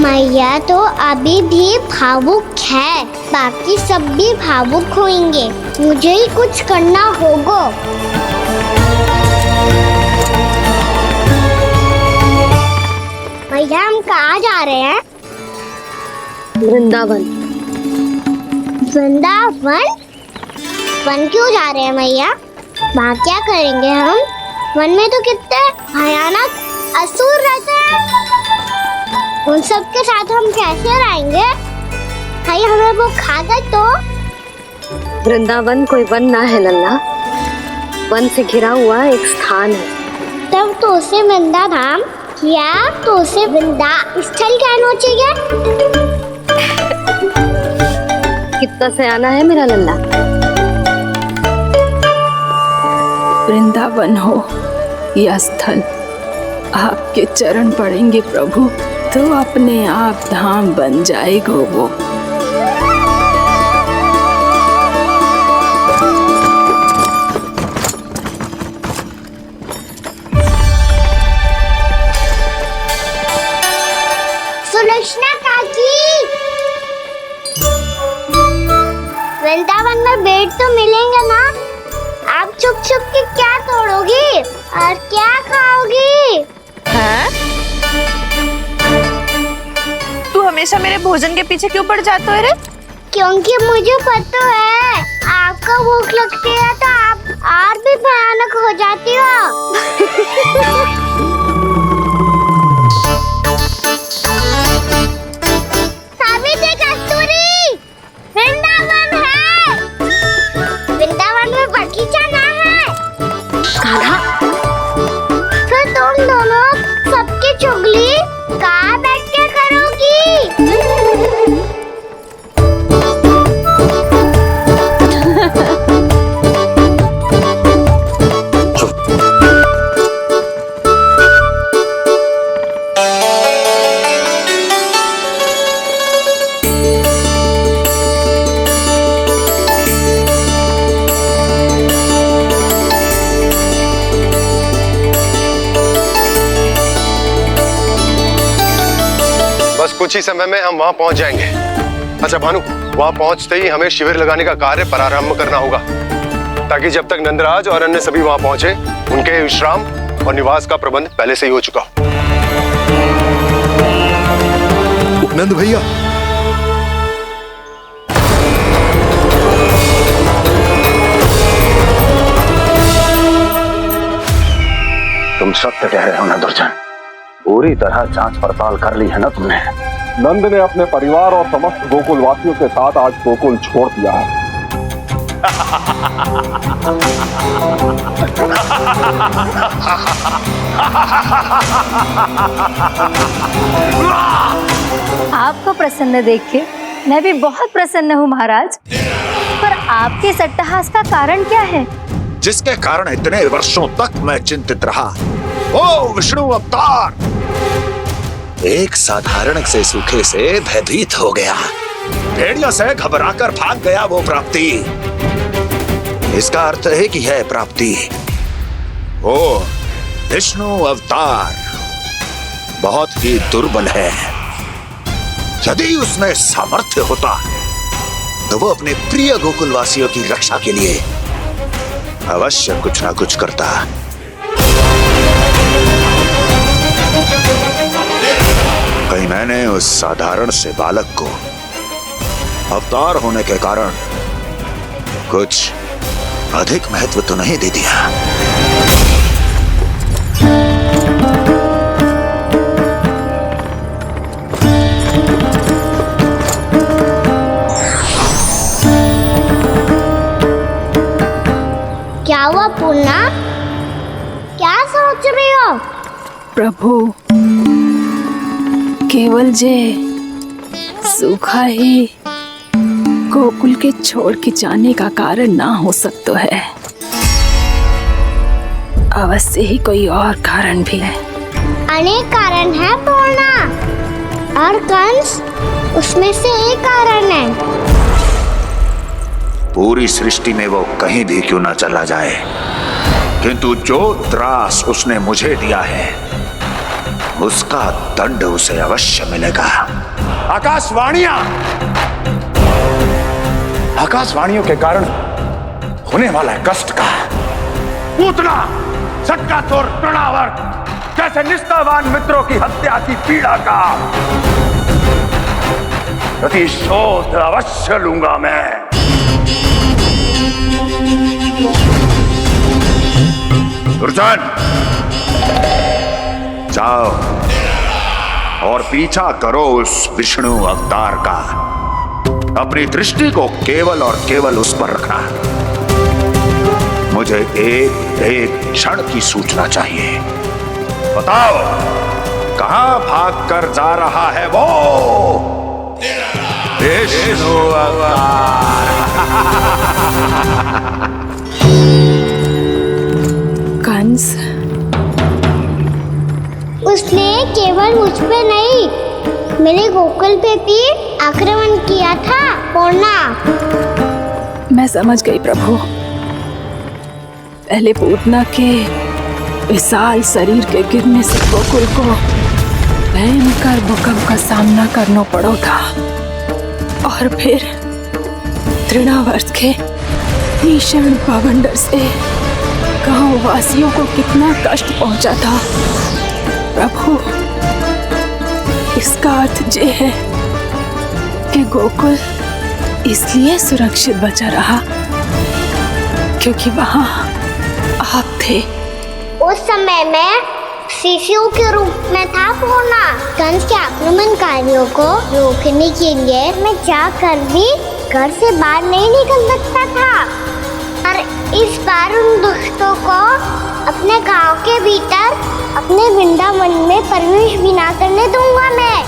मैया तो अभी भी भावुक है, बाकी सब भी भावुक होंगे। मुझे ही कुछ करना होगा। मैया हम कहाँ जा रहे हैं? वृंदावन। वृंदावन? वन क्यों जा रहे हैं मैया? वहाँ क्या करेंगे हम? वन में तो कितने भयानक असुर रहते हैं। उन सब के साथ हम कैसे रहेंगे? कहीं हमें वो खा गए तो? वृंदावन कोई वन ना है लल्ला, वन से घिरा हुआ एक स्थान है। तब तो उसे वृंदा धाम या तो उसे वृंदा स्थल कहना चाहिए। कितना सयाना है मेरा लल्ला। वृंदावन हो या स्थल, आपके चरण पड़ेंगे प्रभु तो अपने आप धाम बन जाएगा वो। सुलक्षणा काकी, वृंदावन में बेट तो मिलेंगे ना? आप छुप छुप के क्या तोड़ोगी और क्या खाओगी? हाँ? तू हमेशा मेरे भोजन के पीछे क्यों पड़ जाते हो रे? क्योंकि मुझे पता है आपको भूख लगती है तो आप और भी भयानक हो जाती हो। सावित्री, कस्तूरी, वृंदावन है। वृंदावन में बगीचा ना है। कान्हा, फिर तुम दोनों सबकी चुगली कहाँ बैठ के करोगी? बस कुछ ही समय में हम वहां पहुंच जाएंगे। अच्छा भानु, वहां पहुंचते ही हमें शिविर लगाने का कार्य प्रारंभ करना होगा, ताकि जब तक नंदराज और अन्य सभी वहां पहुंचे उनके विश्राम और निवास का प्रबंध पहले से ही हो चुका हो। नंद भैया, तुम सत्य कह रहे हो ना दुर्जन, पूरी तरह जांच पड़ताल कर ली है ना तुमने? नंद ने अपने परिवार और समस्त गोकुलवासियों के साथ आज गोकुल छोड़ दिया है। आपको प्रसन्न देख के मैं भी बहुत प्रसन्न हूँ महाराज। पर आपके इस अट्टहास का कारण क्या है? जिसके कारण इतने वर्षों तक मैं चिंतित रहा, ओ विष्णु अवतार एक साधारण से सूखे से भयभीत हो गया, भेड़ियों से घबराकर भाग गया वो प्राप्ति। इसका अर्थ है कि यह प्राप्ति ओ विष्णु अवतार बहुत ही दुर्बल है। यदि उसमें सामर्थ्य होता तो वो अपने प्रिय गोकुलवासियों की रक्षा के लिए अवश्य कुछ ना कुछ करता। कहीं मैंने उस साधारण से बालक को अवतार होने के कारण कुछ अधिक महत्व तो नहीं दे दिया। क्या हुआ पूर्णा? क्या सोच रही हो? प्रभु, केवल जे सूखा ही गोकुल के छोड़ के जाने का कारण ना हो सकता है, अवश्य ही कोई और कारण भी है। अनेक कारण है पूर्णा, और कंस उसमें से एक कारण है। पूरी सृष्टि में वो कहीं भी क्यों ना चला जाए, किंतु जो त्रास उसने मुझे दिया है उसका दंड उसे अवश्य मिलेगा। आकाशवाणियों के कारण होने वाला कष्ट का, पूतना, सटकासुर, तृणावर्त जैसे निष्ठावान मित्रों की हत्या की पीड़ा का प्रतिशोध अवश्य लूंगा मैं। दुर्जन, जाओ और पीछा करो उस विष्णु अवतार का। अपनी दृष्टि को केवल और केवल उस पर रखना। मुझे एक एक क्षण की सूचना चाहिए। बताओ कहां भाग कर जा रहा है वो विष्णु अवतार? कंस, उसने केवल मुझ पे नहीं, मेरे गोकुल पे भी आक्रमण किया था पूर्णा। मैं समझ गई प्रभु। पहले पूतना के विशाल शरीर के गिरने से गोकुल को भयंकर भूकंप का सामना करना पड़ा था, और फिर तृणावर्त के भीषण पावंडर से गांव वासियों को कितना कष्ट पहुंचा था। प्रभु, इसका अर्थ ये है कि गोकुल इसलिए सुरक्षित बचा रहा क्योंकि वहां आप थे। उस समय मैं शिशु के रूप में था पूर्णा। कंस के आक्रमणकारियों को रोकने के लिए मैं जाकर भी घर से बाहर नहीं निकल सकता था, और इस बार उन दुष्टों को अपने गांव के भीतर, अपने वृंदावन में प्रवेश भी ना करने दूंगा मैं।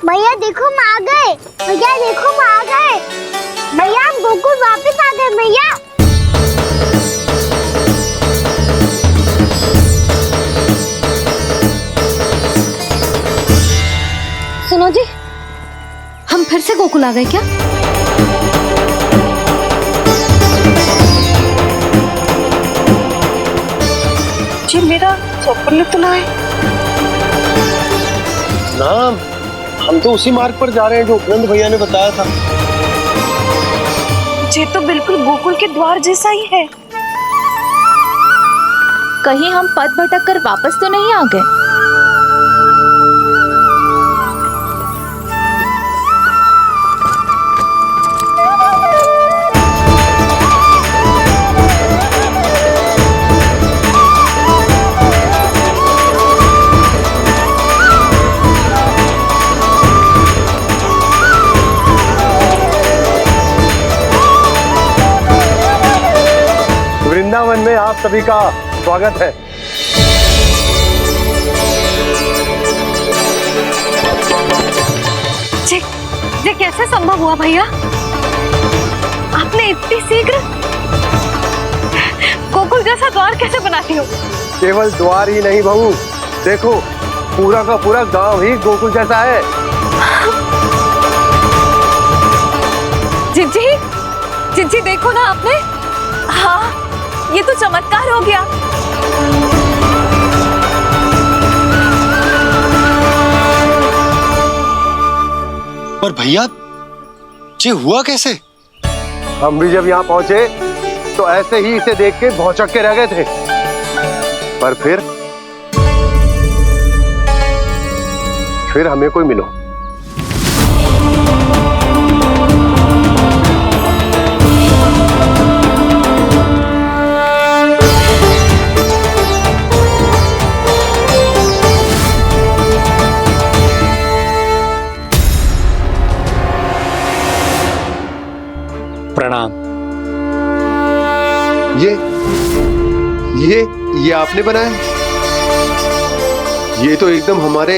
भैया देखो हम आ गए, भैया देखो हम आ गए, भैया हम गोकुल वापस आ गए भैया। सुनो जी, हम फिर से गोकुल आ गए क्या? जी मेरा चप्पल तो ना है। ना, हम तो उसी मार्ग पर जा रहे हैं जो उपनंद भैया ने बताया था। ये तो बिल्कुल गोकुल के द्वार जैसा ही है। कहीं हम पथ भटक कर वापस तो नहीं आ गए? वृंदावन में आप सभी का स्वागत है। ये कैसे संभव हुआ भैया? आपने इतनी शीघ्र गोकुल जैसा द्वार कैसे बनाती हो? केवल द्वार ही नहीं बहू, देखो पूरा का पूरा गांव ही गोकुल जैसा है। जिज्जी, जिज्जी देखो ना आपने। हाँ, ये तो चमत्कार हो गया। पर भैया ये हुआ कैसे? हम भी जब यहाँ पहुंचे तो ऐसे ही इसे देख के भौचक के रह गए थे, पर फिर हमें कोई मिलो। प्रणाम। ये आपने बनाया? ये तो एकदम हमारे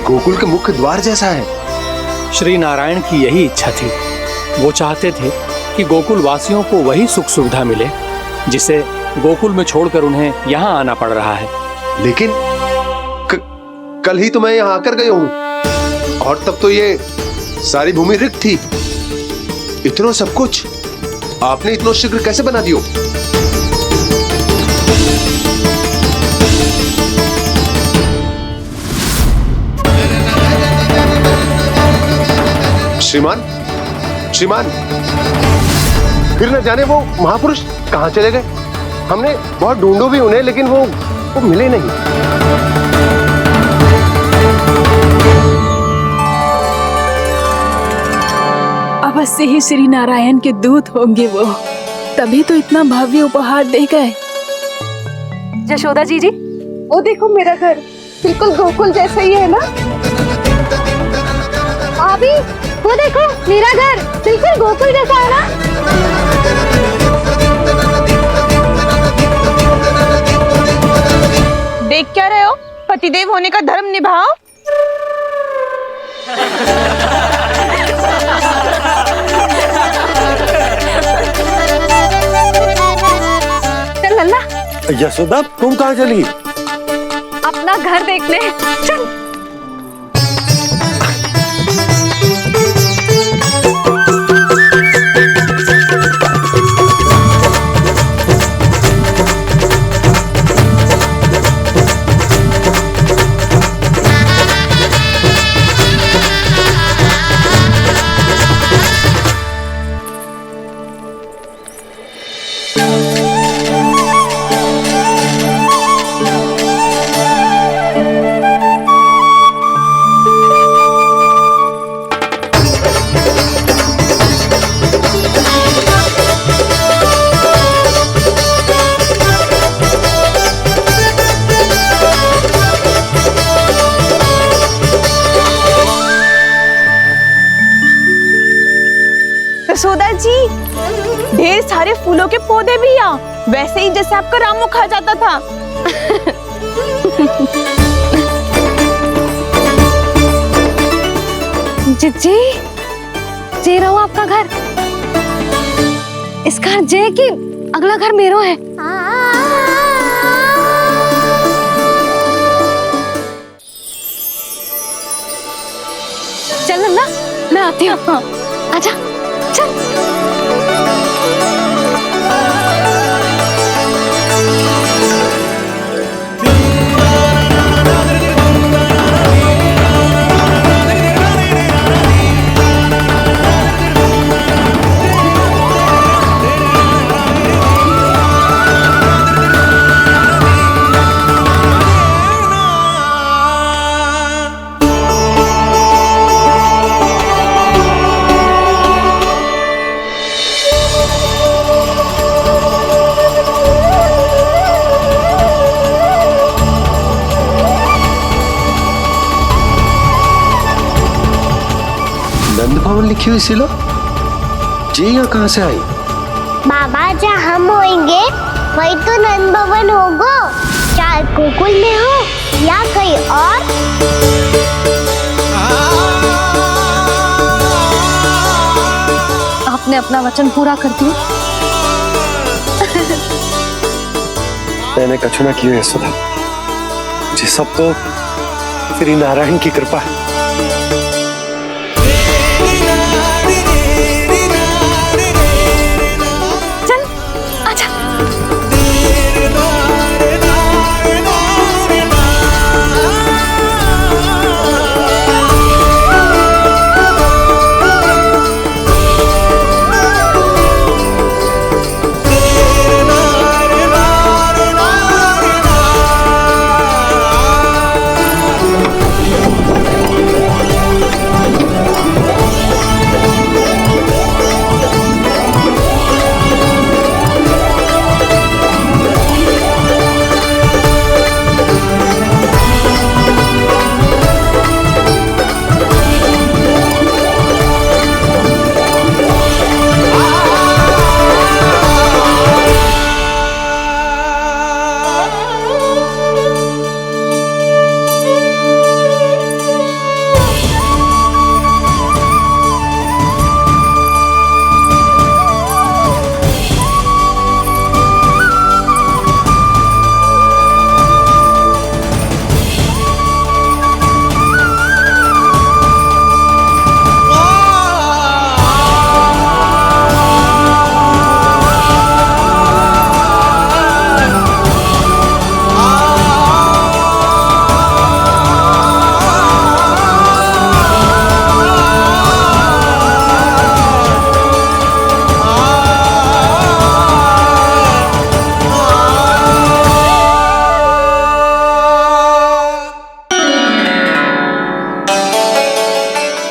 गोकुल के मुख्य द्वार जैसा है। श्री नारायण की यही इच्छा थी। वो चाहते थे कि गोकुल वासियों को वही सुख सुविधा मिले जिसे गोकुल में छोड़कर उन्हें यहाँ आना पड़ रहा है। लेकिन कल ही तो मैं यहाँ आकर गया हूँ और तब तो ये सारी भूमि रिक्त थी। इतना सब कुछ आपने इतना शीघ्र कैसे बना दियो? श्रीमान, श्रीमान, फिर न जाने वो महापुरुष कहाँ चले गए। हमने बहुत ढूंढो भी उन्हें, लेकिन वो मिले नहीं। अवश्य ही श्री नारायण के दूत होंगे वो, तभी तो इतना भव्य उपहार दे गए। यशोदा जी, वो देखो मेरा घर बिल्कुल गोकुल जैसा ही है ना। भाभी वो देखो मेरा घर बिल्कुल गोकुल जैसा है ना। देख क्या रहे हो? पतिदेव होने का धर्म निभाओ। चल लल्ला। यशोदा तुम कहाँ चली? अपना घर देखने चल। यशोदा जी, ढेर सारे फूलों के पौधे भी यहाँ, वैसे ही जैसे आपका रामू खा जाता था। जिज्जी, जे रहो आपका घर। इस घर जे कि अगला घर मेरो है। चल लल्ला, मैं आती हूँ। आजा, चल। लिखी हुई सिलो जी यहाँ कहाँ से आई? बाबा जहाँ हम होंगे वही तो नंद भवन होगा, चाहे गोकुल में हो या कहीं और। आपने अपना वचन पूरा कर दिया। मैंने कछु ना किया यशोदा जी, सब तो श्री नारायण की कृपा है। चल आजा।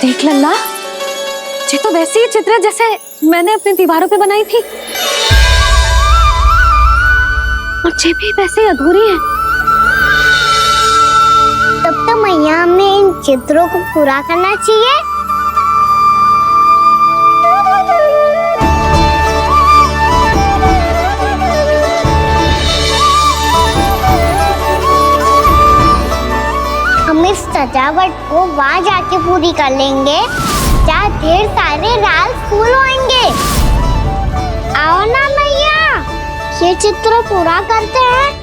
देख लल्ला, ये तो वैसी ही चित्र है जैसे मैंने अपने दीवारों पे बनाई थी, और ये भी वैसे ही अधूरी है। तब तो मैया हमें इन चित्रों को पूरा करना चाहिए। हम इस सजावट को वहाँ जाके पूरी कर लेंगे जहाँ ढेर सारे लाल फूल होंगे। आओ ना मैया, ये चित्र पूरा करते हैं।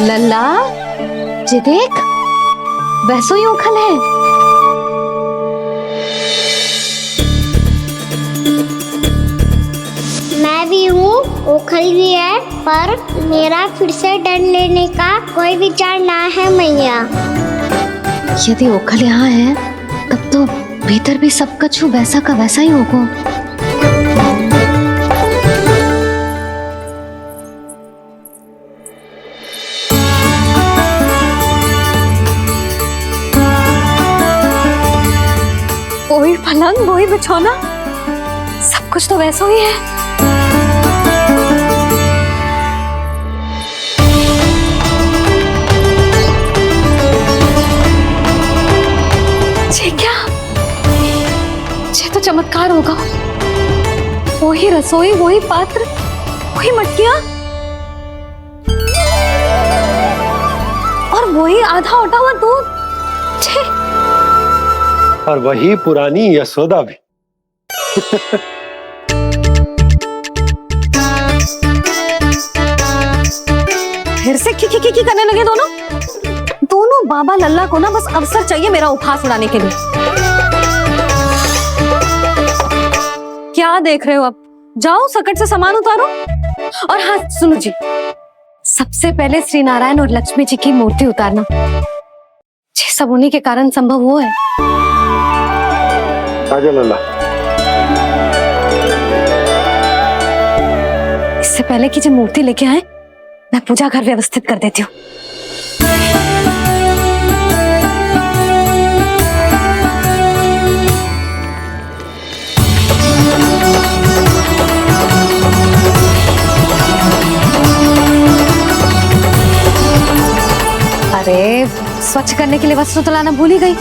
लल्ला, ये देख, वैसो ही उखल है। मैं भी हूँ, उखल भी है, पर मेरा फिर से डर लेने का कोई विचार ना है मैया। यदि उखल यहाँ है, तब तो भीतर भी सब कछु वैसा का वैसा ही होगा। वही पलंग, वही बिछौना, सब कुछ तो वैसा ही है। ये क्या? ये तो चमत्कार होगा। वही रसोई, वही पात्र, वही मटकियां, और वही आधा उठा हुआ दूध। छे। और वही पुरानी यशोदा भी। फिर से की करने लगे दोनों बाबा लल्ला को ना बस अवसर चाहिए मेरा उपहास उड़ाने के लिए। क्या देख रहे हो? अब जाओ सकट से सामान उतारो। और हाँ सुनो जी, सबसे पहले श्री नारायण और लक्ष्मी जी की मूर्ति उतारना। ये सब उन्हीं के कारण संभव हुआ है। आजा लल्ला। इससे पहले कि जो मूर्ति लेके आए, मैं पूजा घर व्यवस्थित कर देती हूँ। अरे स्वच्छ करने के लिए वस्त्र तो लाना भूल ही गई।